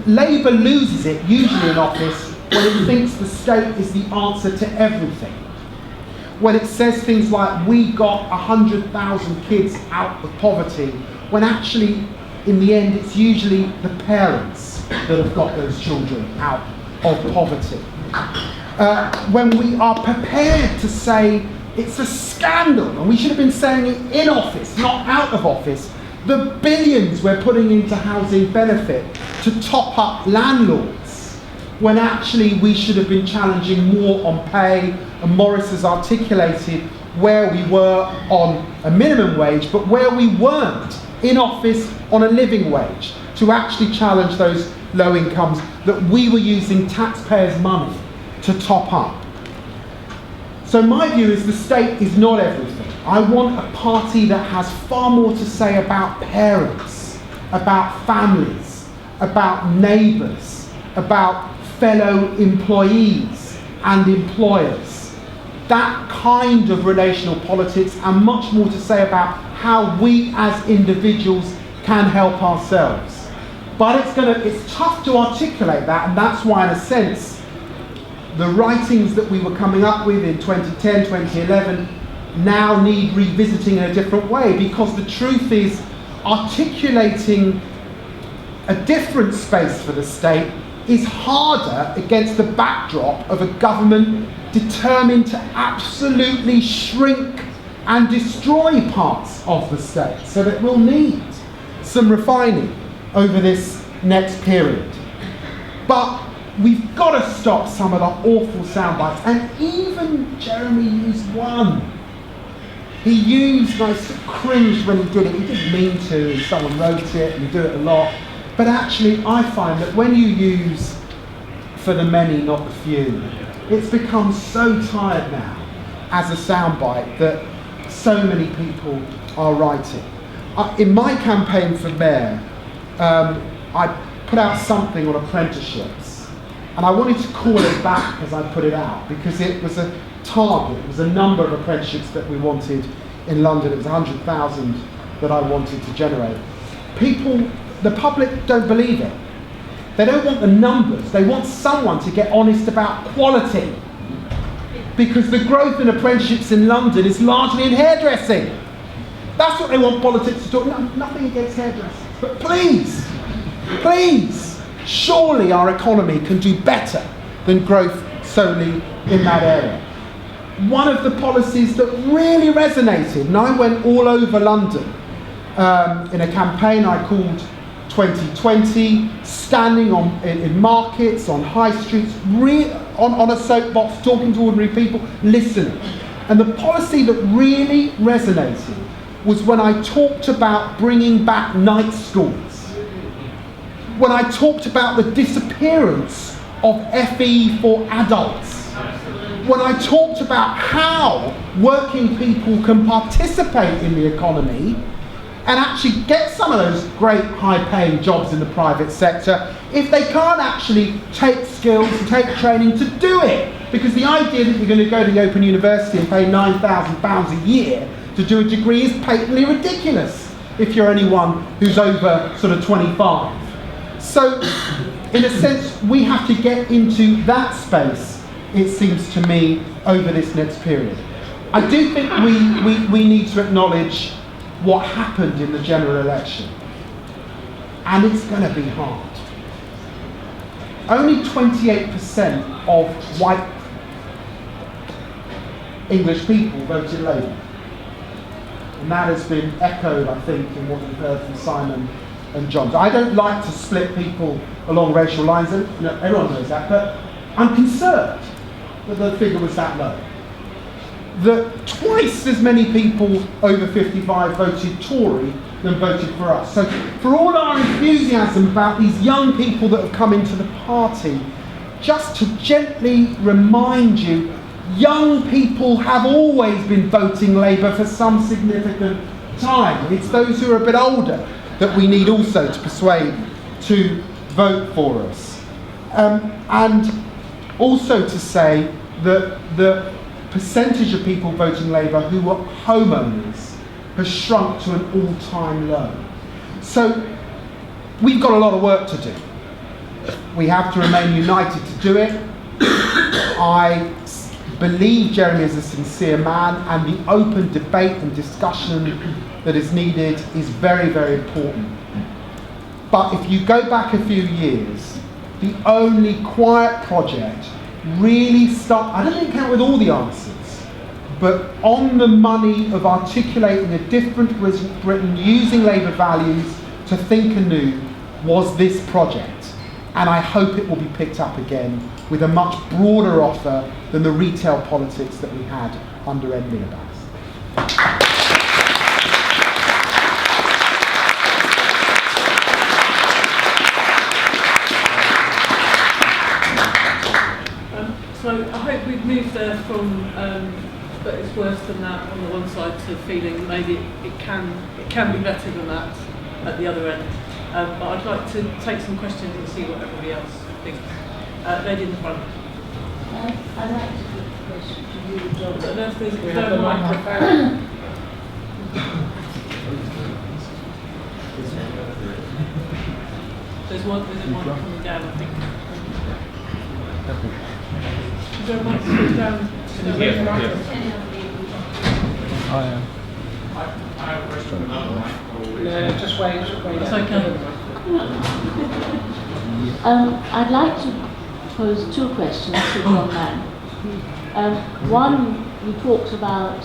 Labour loses it, usually in office, when it thinks the state is the answer to everything. When it says things like, we got 100,000 kids out of poverty, when actually, in the end, it's usually the parents that have got those children out of poverty. When we are prepared to say it's a scandal, and we should have been saying it in office, not out of office, the billions we're putting into housing benefit to top up landlords, when actually we should have been challenging more on pay, and Morris has articulated where we were on a minimum wage, but where we weren't in office on a living wage, to actually challenge those low incomes, that we were using taxpayers' money to top up. So my view is the state is not everything. I want a party that has far more to say about parents, about families, about neighbours, about fellow employees and employers. That kind of relational politics, and much more to say about how we as individuals can help ourselves. But it's tough to articulate that, and that's why, in a sense, the writings that we were coming up with in 2010, 2011 now need revisiting in a different way, because the truth is, articulating a different space for the state is harder against the backdrop of a government determined to absolutely shrink and destroy parts of the state. So that we'll need some refining over this next period. But we've got to stop some of the awful sound bites. And even Jeremy used one. He used, and I cringed when he did it. He didn't mean to, and someone wrote it, and you do it a lot. But actually, I find that when you use "for the many, not the few," it's become so tired now as a soundbite that so many people are writing. In my campaign for mayor, I put out something on apprenticeships, and I wanted to call it back as I put it out, because it was a target, it was a number of apprenticeships that we wanted in London. It was 100,000 that I wanted to generate. The public don't believe it. They don't want the numbers, they want someone to get honest about quality. Because the growth in apprenticeships in London is largely in hairdressing. That's what they want politics to talk. No, nothing against hairdressing. But please, surely our economy can do better than growth solely in that area. One of the policies that really resonated, and I went all over London in a campaign I called 2020, standing in markets, on high streets, on a soapbox, talking to ordinary people, listening. And the policy that really resonated was when I talked about bringing back night schools, when I talked about the disappearance of FE for adults, when I talked about how working people can participate in the economy and actually get some of those great high-paying jobs in the private sector if they can't actually take skills and take training to do it. Because the idea that you're going to go to the Open University and pay £9,000 a year to do a degree is patently ridiculous if you're anyone who's over sort of 25. So, in a sense, we have to get into that space, it seems to me, over this next period. I do think we need to acknowledge what happened in the general election. And it's going to be hard. Only 28% of white English people voted Labour. And that has been echoed, I think, in what you've heard from Simon and John. I don't like to split people along racial lines, and everyone knows that, but I'm concerned that the figure was that low. That twice as many people over 55 voted Tory than voted for us. So for all our enthusiasm about these young people that have come into the party, just to gently remind you, young people have always been voting Labour for some significant time. It's those who are a bit older that we need also to persuade to vote for us. And also to say that the percentage of people voting Labour who were homeowners has shrunk to an all-time low. So we've got a lot of work to do. We have to remain united to do it. I believe Jeremy is a sincere man, and the open debate and discussion that is needed is very, very important. But if you go back a few years, the only quiet project really I don't think count with all the answers, but on the money of articulating a different Britain using Labour values to think anew was this project. And I hope it will be picked up again with a much broader offer than the retail politics that we had under Ed Miliband. but it's worse than that on the one side, to feeling maybe it can be better than that at the other end. But I'd like to take some questions and see what everybody else thinks. Lady in the front. I'd like to put a question to you, John. I don't know if there's We have the no microphone. There's one coming down, I think. Is there a mic coming down? No, just wait. It's okay. I'd like to pose two questions to John Mann. One, you talked about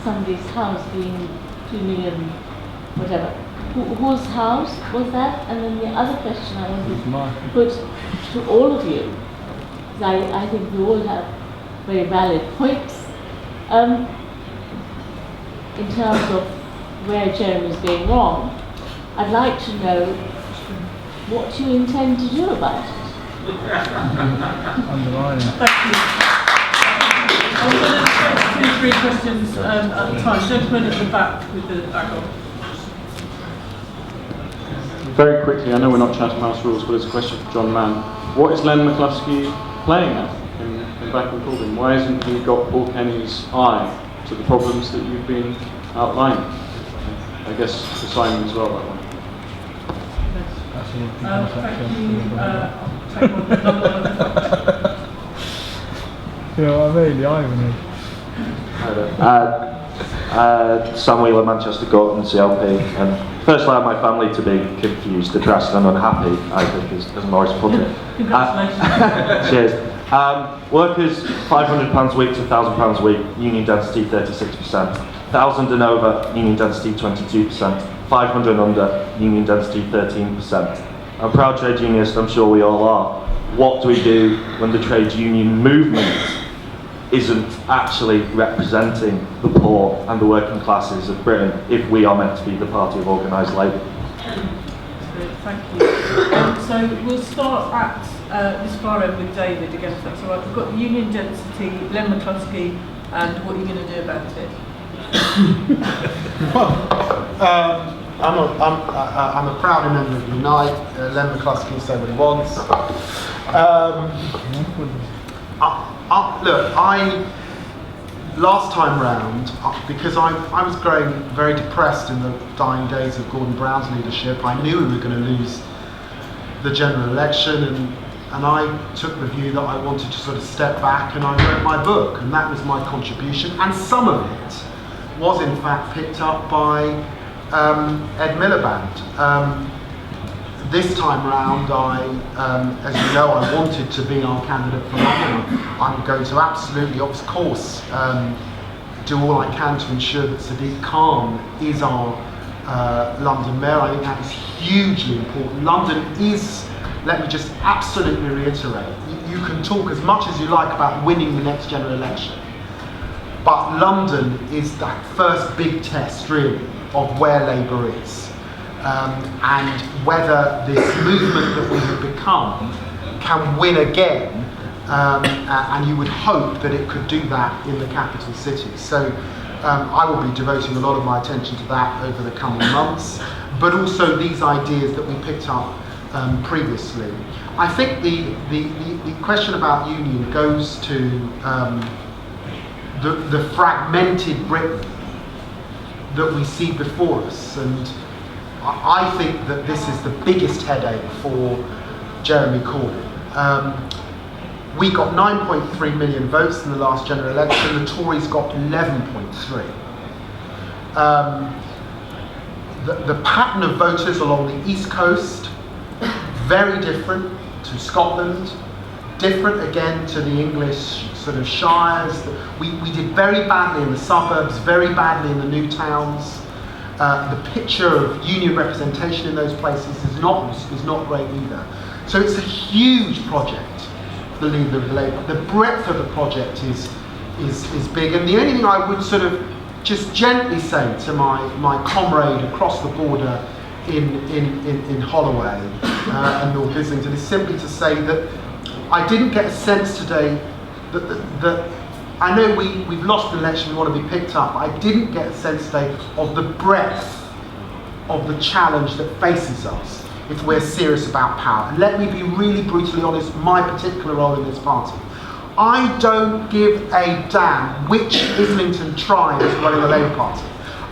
somebody's house being 2 million, whatever. Whose house was that? And then the other question I want to put to all of you, because I think you all have very valid points, in terms of where Jeremy's going wrong. I'd like to know what you intend to do about it. Underlining. Thank you. I'm going to take 2 or 3 questions at a time. Gentleman at the back with the back on. Very quickly, I know we're not chatting house rules, but it's a question for John Mann. What is Len McCluskey playing at in back and Corbin? Why hasn't he got Paul Kenny's eye to the problems that you've been outlining? I guess for Simon as well, that one. Thank you. I'll take one. You know what I mean? The irony. Sam Wheeler, Manchester Gorton, CLP. And firstly, I have my family to be confused, depressed and unhappy, I think, as Morris put it. Congratulations. Cheers. Workers, £500 a week to £1,000 a week, union density 36%. 1,000 and over, union density 22%. 500 and under, union density 13%. I'm a proud trade unionist, I'm sure we all are. What do we do when the trade union movement isn't actually representing the poor and the working classes of Britain if we are meant to be the party of organised labour? Thank you. So we'll start at this far end with David again, if that's all right. We've got the union density, Len McCluskey, and what you're going to do about it. I'm a proud member of Unite. Len McCluskey can say what he wants. Look, last time round, because I was growing very depressed in the dying days of Gordon Brown's leadership, I knew we were going to lose the general election, and I took the view that I wanted to sort of step back, and I wrote my book, and that was my contribution, and some of it was in fact picked up by Ed Miliband. This time round, as you know, I wanted to be our candidate for London. I'm going to absolutely, of course, do all I can to ensure that Sadiq Khan is our London mayor. I think that is hugely important. London is, let me just absolutely reiterate, you can talk as much as you like about winning the next general election, but London is that first big test, really, of where Labour is. And whether this movement that we have become can win again, and you would hope that it could do that in the capital city. So I will be devoting a lot of my attention to that over the coming months, but also these ideas that we picked up previously. I think the question about union goes to the fragmented Britain that we see before us, and I think that this is the biggest headache for Jeremy Corbyn. We got 9.3 million votes in the last general election, the Tories got 11.3. The pattern of voters along the East Coast, very different to Scotland, different again to the English sort of shires. We did very badly in the suburbs, very badly in the new towns. The picture of union representation in those places is not great either. So it's a huge project, the leader of Labour. The breadth of the project is big, and the only thing I would sort of just gently say to my comrade across the border in Holloway and North Islington is simply to say that I didn't get a sense today that I know we've lost the election, we want to be picked up, but I didn't get a sense today of the breadth of the challenge that faces us if we're serious about power. And let me be really brutally honest, my particular role in this party. I don't give a damn which Islington tribe is running the Labour Party.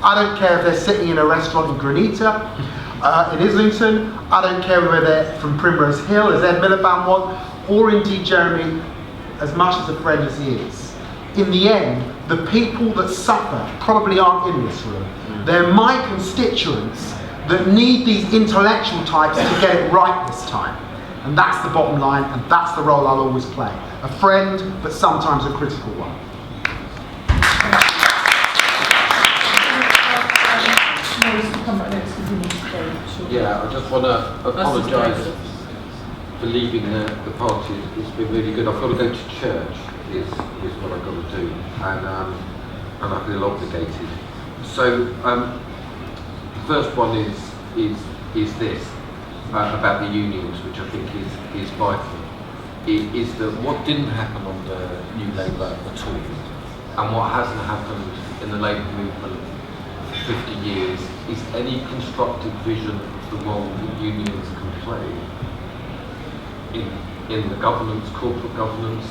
I don't care if they're sitting in a restaurant in Granita, in Islington. I don't care whether they're from Primrose Hill, as Ed Miliband was, or indeed Jeremy, as much as a friend as he is. In the end, the people that suffer probably aren't in this room. They're my constituents that need these intellectual types to get it right this time. And that's the bottom line, and that's the role I'll always play. A friend, but sometimes a critical one. Yeah, I just want to apologise for leaving the party. It's been really good. I've got to go to church, is what I've got to do, and I feel obligated. So the first one is this about the unions, which I think is vital. It is that what didn't happen under New Labour at all, and what hasn't happened in the Labour movement for 50 years, is any constructive vision of the role that unions can play in the governance, corporate governance,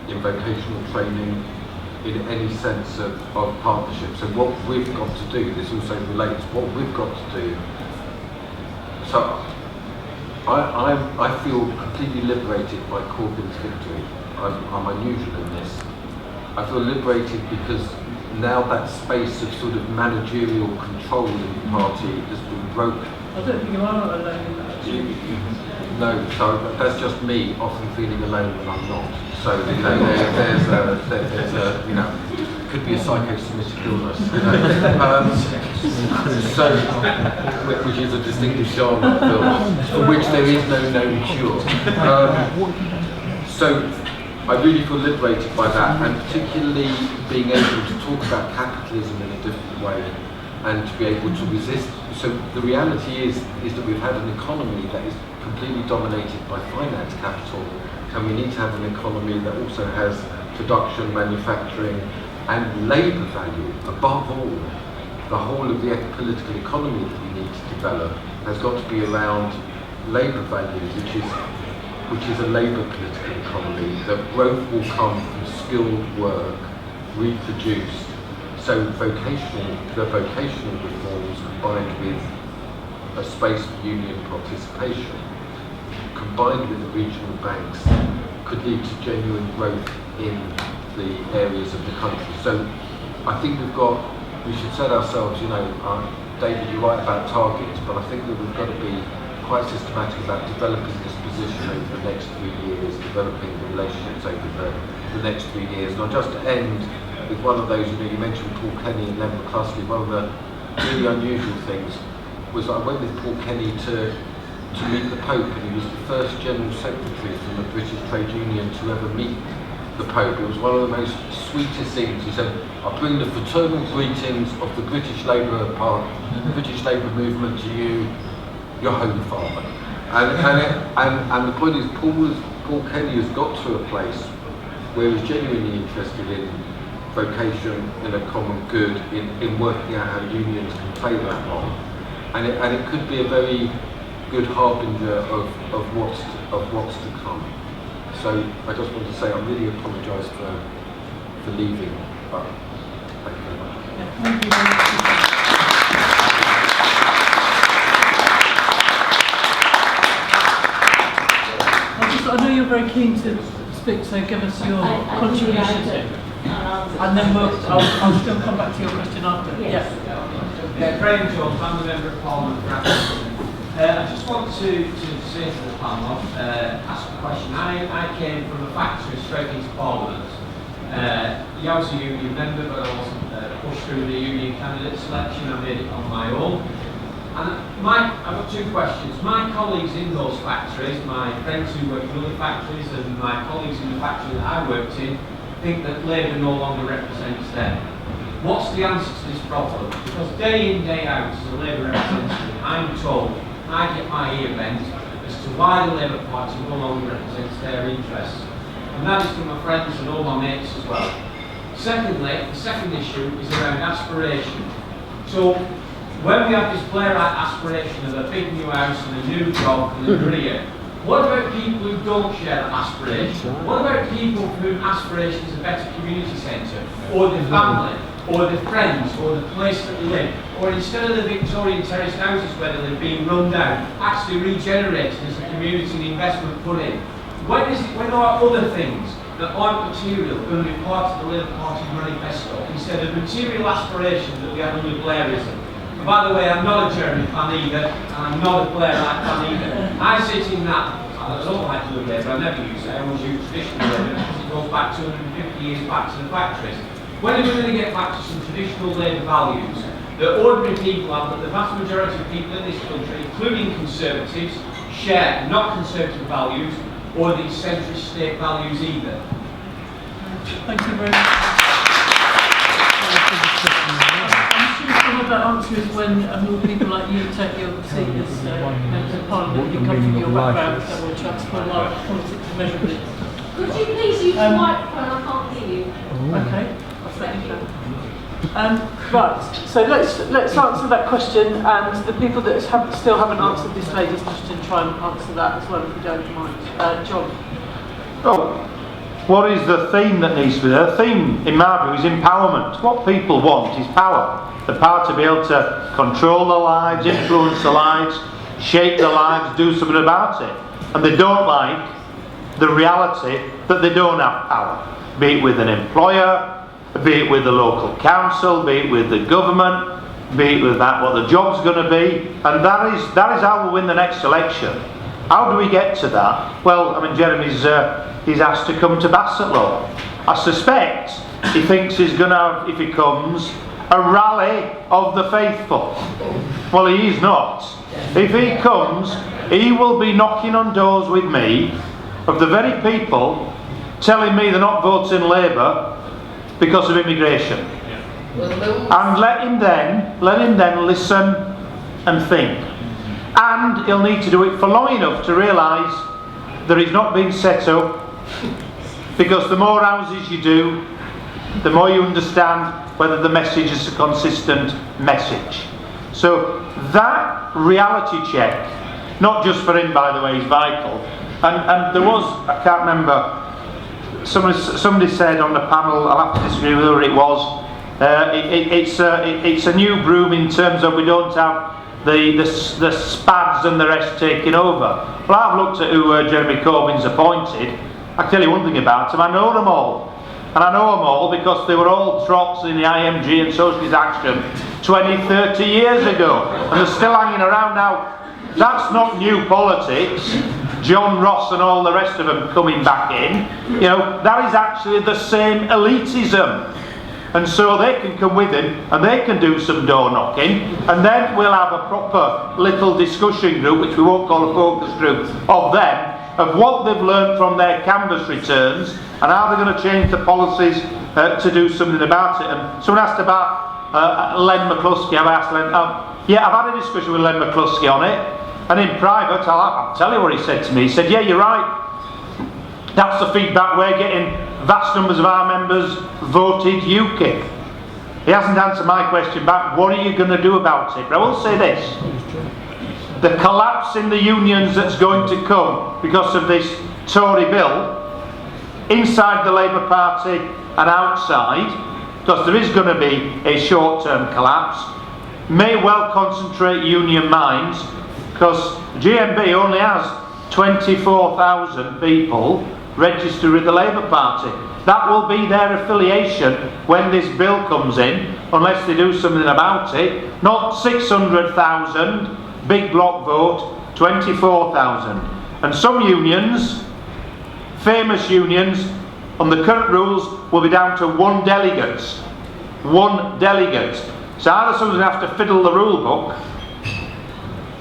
in vocational training, in any sense of partnership. So what we've got to do, this also relates, what we've got to do. So I feel completely liberated by Corbyn's victory. I'm unusual in this. I feel liberated because now that space of sort of managerial control in the party has been broken. I don't think you are alone in that. No, so that's just me often feeling alone when I'm not. So you know, there's a you know, could be a psychosomatic illness. You know. So, which is a distinctive genre of film for which there is no known cure. So I really feel liberated by that, and particularly being able to talk about capitalism in a different way and to be able to resist. So the reality is that we've had an economy that is completely dominated by finance capital, and we need to have an economy that also has production, manufacturing and labour value. Above all, the whole of the political economy that we need to develop has got to be around labour value, which is a labour political economy, that growth will come from skilled work, reproduced. So the vocational reforms combined with a space for union participation, combined with the regional banks, could lead to genuine growth in the areas of the country. So I think we should set ourselves, you know, David, you're right about targets, but I think that we've got to be quite systematic about developing this position over the next 3 years, developing the relationships over the next 3 years. And I'll just end with one of those, you know, you mentioned Paul Kenny and Len McCluskey. One of the really unusual things was I went with Paul Kenny to meet the Pope, and he was the first General Secretary from the British Trade Union to ever meet the Pope. It was one of the most sweetest things. He said, I bring the fraternal greetings of the British Labour Party, British Labour movement to you, your Holy Father. And the point is, Paul Kenny has got to a place where he's genuinely interested in vocation, in a common good, in working out how unions can play that role. And it could be a very good harbinger of what's to come. So I just want to say I really apologise for leaving, but thank you very much. Thank you very much. I know you're very keen to speak, so give us your contribution. And then I'll still come back to your question after. Yes. Yeah, Graham Jones, I'm the Member of Parliament for Aberdeen. I just want to say to the panel, ask a question. I came from a factory straight into Parliament. I was a union member, but I wasn't pushed through the union candidate selection. I made it on my own. And I've got two questions. My colleagues in those factories, my friends who work in other factories and my colleagues in the factory that I worked in, think that Labour no longer represents them. What's the answer to this problem? Because day in, day out, as a Labour representative, I'm told, I get my ear bent as to why the Labour Party no longer represents their interests. And that is from my friends and all my mates as well. Secondly, the second issue is around aspiration. So, when we have this playwright aspiration of a big new house and a new job and a career, what about people who don't share that aspiration? What about people whose aspiration is a better community centre, or the family, or the friends, or the place that they live, or instead of the Victorian terraced houses where they're being run down, actually regenerated as a community and investment put in? When are other things that aren't material going to be part of the Labour Party manifesto instead of material aspirations that we have under Blairism? And by the way, I'm not a Jeremy fan either, and I'm not a Blairite fan either. I sit in that. I don't like Blue Labour, I never use it, I always use traditional Labour because it goes back 250 years back to the factories. When are we going to get back to some traditional Labour values that ordinary people have, that the vast majority of people in this country, including Conservatives, share, not Conservative values, or the centrist state values either? Thank you very much. I'm sure some of that answer is when more people like you take your seat as members of Parliament, you come from your background, that will transform our politics immeasurably. Could you please use the microphone? I can't hear you. Okay, I'll set you down. Right, so let's answer that question, and the people that still haven't answered this lady's question, try and answer that as well, if you don't mind. John. Oh, what is the theme that needs to be there? The theme, in my view, is empowerment. What people want is power. The power to be able to control their lives, influence their lives, shape their lives, do something about it. And they don't like the reality that they don't have power. Be it with an employer, be it with the local council, be it with the government, be it with that what the job's going to be, and that is how we'll win the next election. How do we get to that? Well, I mean, Jeremy's he's asked to come to Bassetlaw. I suspect he thinks he's going to have, if he comes, a rally of the faithful. Well, he is not. If he comes, he will be knocking on doors with me of the very people telling me they're not voting Labour because of immigration. And let him then listen and think. And he'll need to do it for long enough to realise that he's not been set up, because the more houses you do, the more you understand whether the message is a consistent message. So that reality check, not just for him by the way, is vital. And there was, I can't remember, somebody said on the panel, I'll have to disagree with whoever it was, it's a new broom in terms of we don't have the spads and the rest taking over. Well, I've looked at who Jeremy Corbyn's appointed. I can tell you one thing about them, I know them all. And I know them all because they were all trots in the IMG and Socialist Action 20, 30 years ago. And they're still hanging around now. That's not new politics. John Ross and all the rest of them coming back in. You know, that is actually the same elitism. And so they can come with him and they can do some door knocking, and then we'll have a proper little discussion group, which we won't call a focus group, of them, of what they've learned from their canvass returns and how they're going to change the policies to do something about it. And someone asked about Len McCluskey. I've asked Len, yeah, I've had a discussion with Len McCluskey on it, and in private I'll tell you what he said to me. He said, yeah, you're right, that's the feedback we're getting. Vast numbers of our members voted UKIP. He hasn't answered my question back, what are you going to do about it? But I will say this, the collapse in the unions that's going to come because of this Tory bill, inside the Labour Party and outside, because there is going to be a short-term collapse, may well concentrate union minds, because GMB only has 24,000 people registered with the Labour Party. That will be their affiliation when this bill comes in, unless they do something about it. Not 600,000, big block vote, 24,000. And some unions, famous unions, on the current rules will be down to one delegate. One delegate. So either someone's going to have to fiddle the rule book,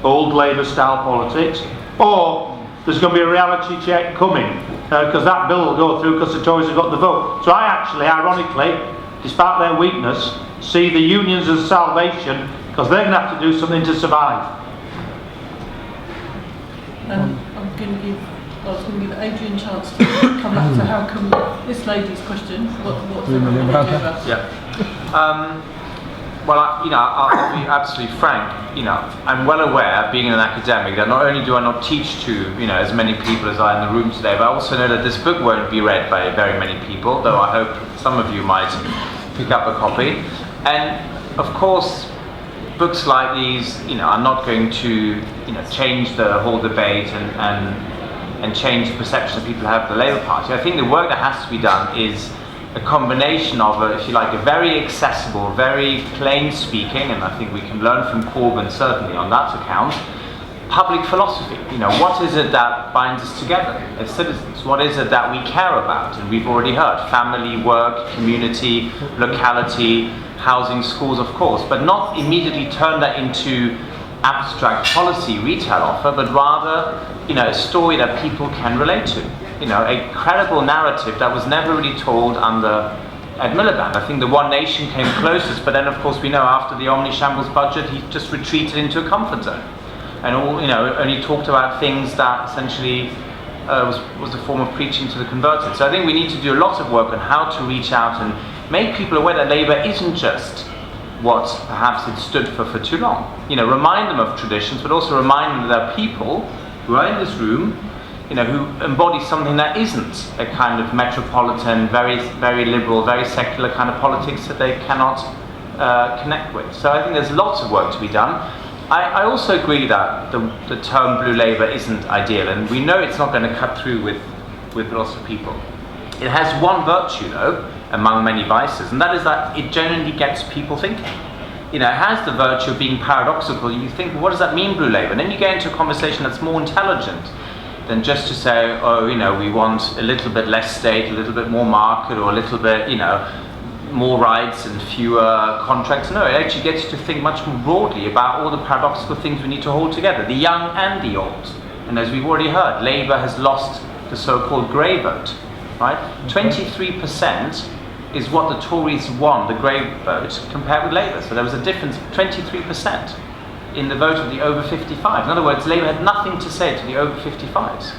old Labour style politics, or there's going to be a reality check coming, because that bill will go through because the Tories have got the vote. So I actually, ironically, despite their weakness, see the unions as salvation, because they're going to have to do something to survive. I'm going to give I was going to give Adrian a chance to come back to how come this lady's question. What's everyone going to do about it? Yeah. Well, I'll be absolutely frank. I'm well aware, being an academic, that not only do I not teach to, as many people as are in the room today, but I also know that this book won't be read by very many people, though I hope some of you might pick up a copy. And, of course, books like these, are not going to, change the whole debate and change the perception that people have of the Labour Party. I think the work that has to be done is a combination of, if you like, a very accessible, very plain-speaking, and I think we can learn from Corbyn certainly on that account, public philosophy. What is it that binds us together as citizens? What is it that we care about? And we've already heard family, work, community, locality, housing, schools, of course, but not immediately turn that into abstract policy retail offer, but rather, a story that people can relate to. A credible narrative that was never really told under Ed Miliband. I think the One Nation came closest, but then of course we know after the omni-shambles budget he just retreated into a comfort zone. And only talked about things that essentially was a form of preaching to the converted. So I think we need to do a lot of work on how to reach out and make people aware that Labour isn't just what perhaps it stood for too long. Remind them of traditions, but also remind them that there are people who are in this room who embody something that isn't a kind of metropolitan, very, very liberal, very secular kind of politics that they cannot connect with. So I think there's lots of work to be done. I also agree that the term Blue Labour isn't ideal, and we know it's not going to cut through with lots of people. It has one virtue, though, among many vices, and that is that it generally gets people thinking. It has the virtue of being paradoxical. You think, well, what does that mean, Blue Labour? And then you get into a conversation that's more intelligent than just to say, we want a little bit less state, a little bit more market, or a little bit, more rights and fewer contracts. No, it actually gets you to think much more broadly about all the paradoxical things we need to hold together, the young and the old. And as we've already heard, Labour has lost the so-called grey vote, right? 23% is what the Tories won, the grey vote, compared with Labour. So there was a difference of 23%. In the vote of the over 55. In other words, Labour had nothing to say to the over 55s,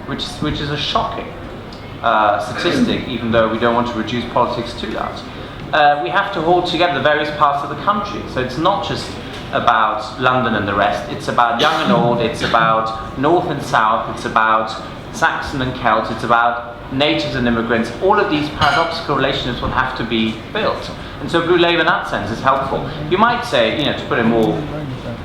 which is a shocking statistic, even though we don't want to reduce politics to that. We have to hold together the various parts of the country. So it's not just about London and the rest, it's about young and old, it's about north and south, it's about Saxon and Celt, it's about natives and immigrants. All of these paradoxical relationships will have to be built. And so Blue Labour in that sense is helpful. You might say, to put it more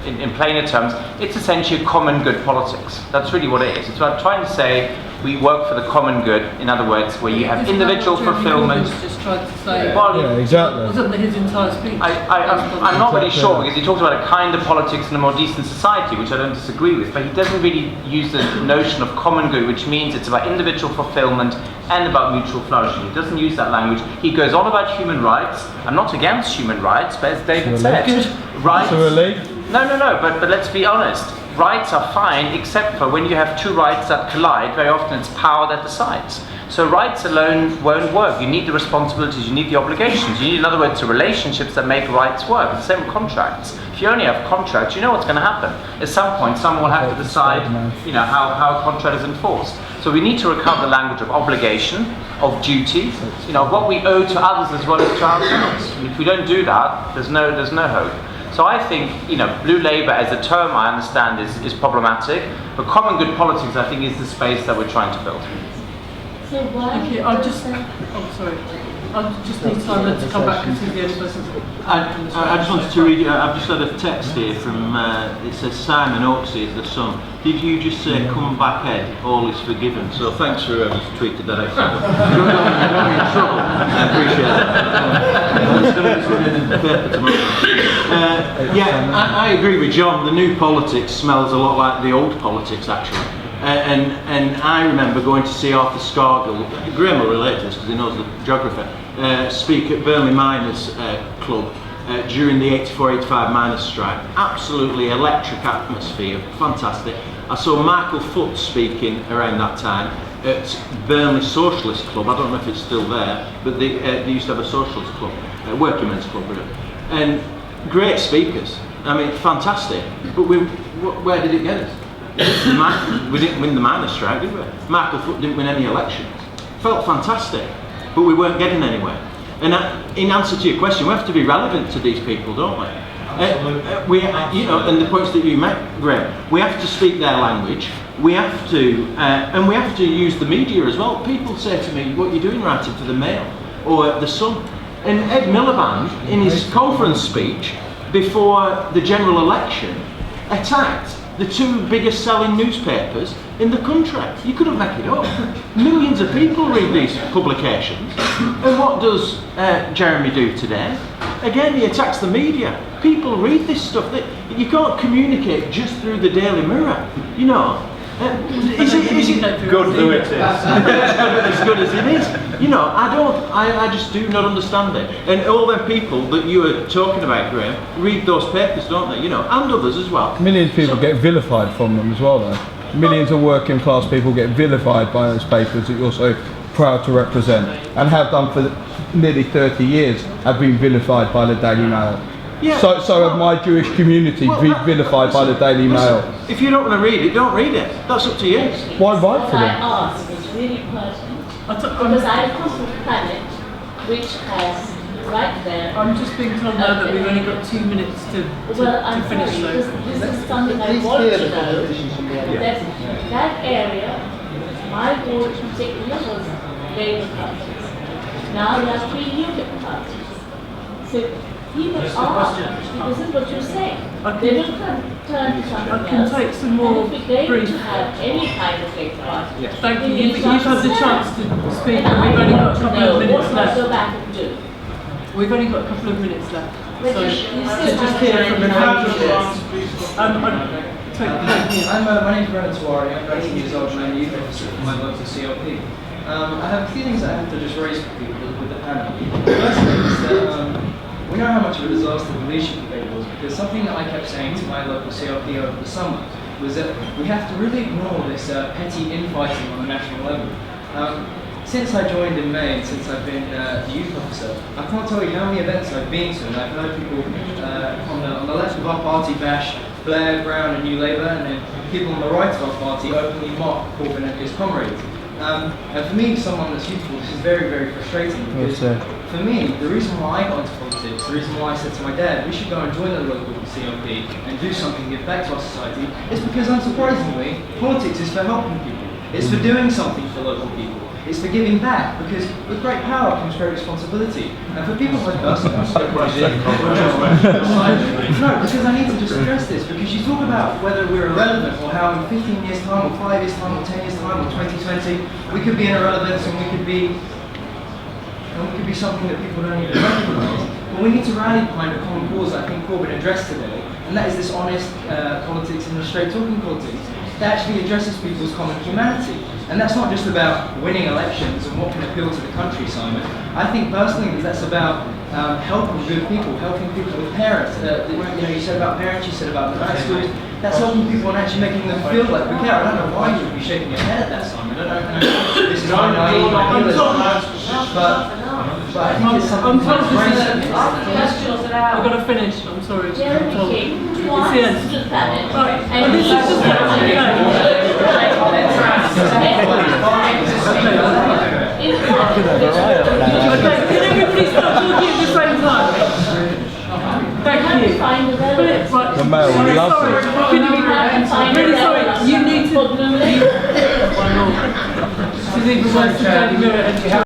in plainer terms, it's essentially a common good politics. That's really what it is. It's about trying to say we work for the common good, in other words, where you have individual fulfillment. Just tried to say. Yeah, exactly. Wasn't his entire speech? I'm not really sure, because he talks about a kind of politics and a more decent society, which I don't disagree with, but he doesn't really use the notion of common good, which means it's about individual fulfillment and about mutual flourishing. He doesn't use that language. He goes on about human rights. I'm not against human rights, but as David said, rights. No, but let's be honest. Rights are fine, except for when you have two rights that collide, very often it's power that decides. So rights alone won't work. You need the responsibilities, you need the obligations, you need, in other words, the relationships that make rights work. It's the same with contracts. If you only have contracts, you know what's going to happen. At some point, someone will have to decide, how a contract is enforced. So we need to recover the language of obligation, of duty, what we owe to others as well as to ourselves. And if we don't do that, there's no hope. So I think, Blue Labour as a term I understand is problematic, but common good politics I think is the space that we're trying to build. So why? Thank you. I just need Simon to come back and see the only person. I just wanted to read you, I've just had a text here from, it says Simon Oaksey is the son. Did you just say, come back Ed, all is forgiven? So thanks for whoever's tweeted that out. Don't be in trouble. I appreciate it. It's going to be put in the paper tomorrow. I agree with John. The new politics smells a lot like the old politics actually. And I remember going to see Arthur Scargill, Graham will relate to this because he knows the geography, speak at Burnley Miners Club during the 84-85 miners strike. Absolutely electric atmosphere, fantastic. I saw Michael Foot speaking around that time at Burnley Socialist Club. I don't know if it's still there, but they used to have a socialist club, working men's club really. And great speakers, I mean fantastic, but where did it get us? We didn't win the miners' strike, did we? Michael Foot didn't win any elections. Felt fantastic, but we weren't getting anywhere. And in answer to your question, we have to be relevant to these people, don't we? And the points that you make, Graham, we have to speak their language. We have to, and we have to use the media as well. People say to me, "What are you doing writing for the Mail or the Sun?" And Ed Miliband, in his conference speech before the general election, attacked the two biggest selling newspapers in the country. You couldn't make it up. Millions of people read these publications. And what does Jeremy do today? Again, he attacks the media. People read this stuff. You can't communicate just through the Daily Mirror. You know, is it Good though it is. as good as it is? You know, I just do not understand it. And all them people that you were talking about, Graham, read those papers, don't they? You know, and others as well. Millions of people get vilified from them as well, though. Millions of working class people get vilified by those papers that you're so proud to represent, and have done for nearly 30 years, have been vilified by the Daily Mail. Yeah. So have my Jewish community been vilified by the Daily Mail. If you don't want to read it, don't read it. That's up to you. Why write for What I them? ask is really pertinent, because I come from a planet which has right there. I'm just being told now that we've only got 2 minutes to I'm finish sorry, those. this is something I want to know. That area, my ward in particular was Labour parties. Now there are 3 new parties. So people are, this is what you're saying. They will turn to something I can else. take some more And if we're going brief. to have any kind of Labour party, Thank we you. need You've to had the chance to speak, and and I we've only got want a to couple know of minutes what must left. go back and do. We've only got a couple of minutes left. But So you still just have hear to from the My name's Brennan Tawari, I'm 19 years old and I'm a youth officer for my local CLP. I have a few things I have to just raise with you with the panel. The first thing is that we know how much of a disaster the leadership debate was, because something that I kept saying to my local CLP over the summer was that we have to really ignore this petty infighting on a national level. Since I joined in May and since I've been a youth officer, I can't tell you how many events I've been to, and I've heard people on the left of our party bash Blair, Brown and New Labour, and then people on the right of our party openly mock Corbyn and his comrades. And for me, someone that's youthful, this is very, very frustrating, because for me, the reason why I got into politics, the reason why I said to my dad, we should go and join the local CLP and do something, give back to our society, is because unsurprisingly, politics is for helping people. It's for doing something for local people. It's for giving back, because with great power comes great responsibility. And for people like us, no, because I need to just address this, because you talk about whether we're irrelevant, or how in 15 years' time, or 5 years' time, or 10 years' time, or 2020, we could be in irrelevance and we could be something that people don't even recognise. But we need to rally behind a common cause that I think Corbyn addressed today, and that is this honest politics and the straight-talking politics that actually addresses people's common humanity. And that's not just about winning elections and what can appeal to the country, Simon. I think personally that's about helping good people, helping people with parents. You said about parents, you said about the night schools. That's helping people and actually making them feel like we care. I don't know why you would be shaking your head at that, Simon. I don't know. This is my naive idealism. But I think it's something that's very I've got to finish, I'm sorry. Jeremy King, who wants to planet. And this is just Okay, can everybody stop talking at the same time? Thank you. The Mail, we love Sorry, it. can you be really sorry? You need to. She's even worse than Daily Mirror.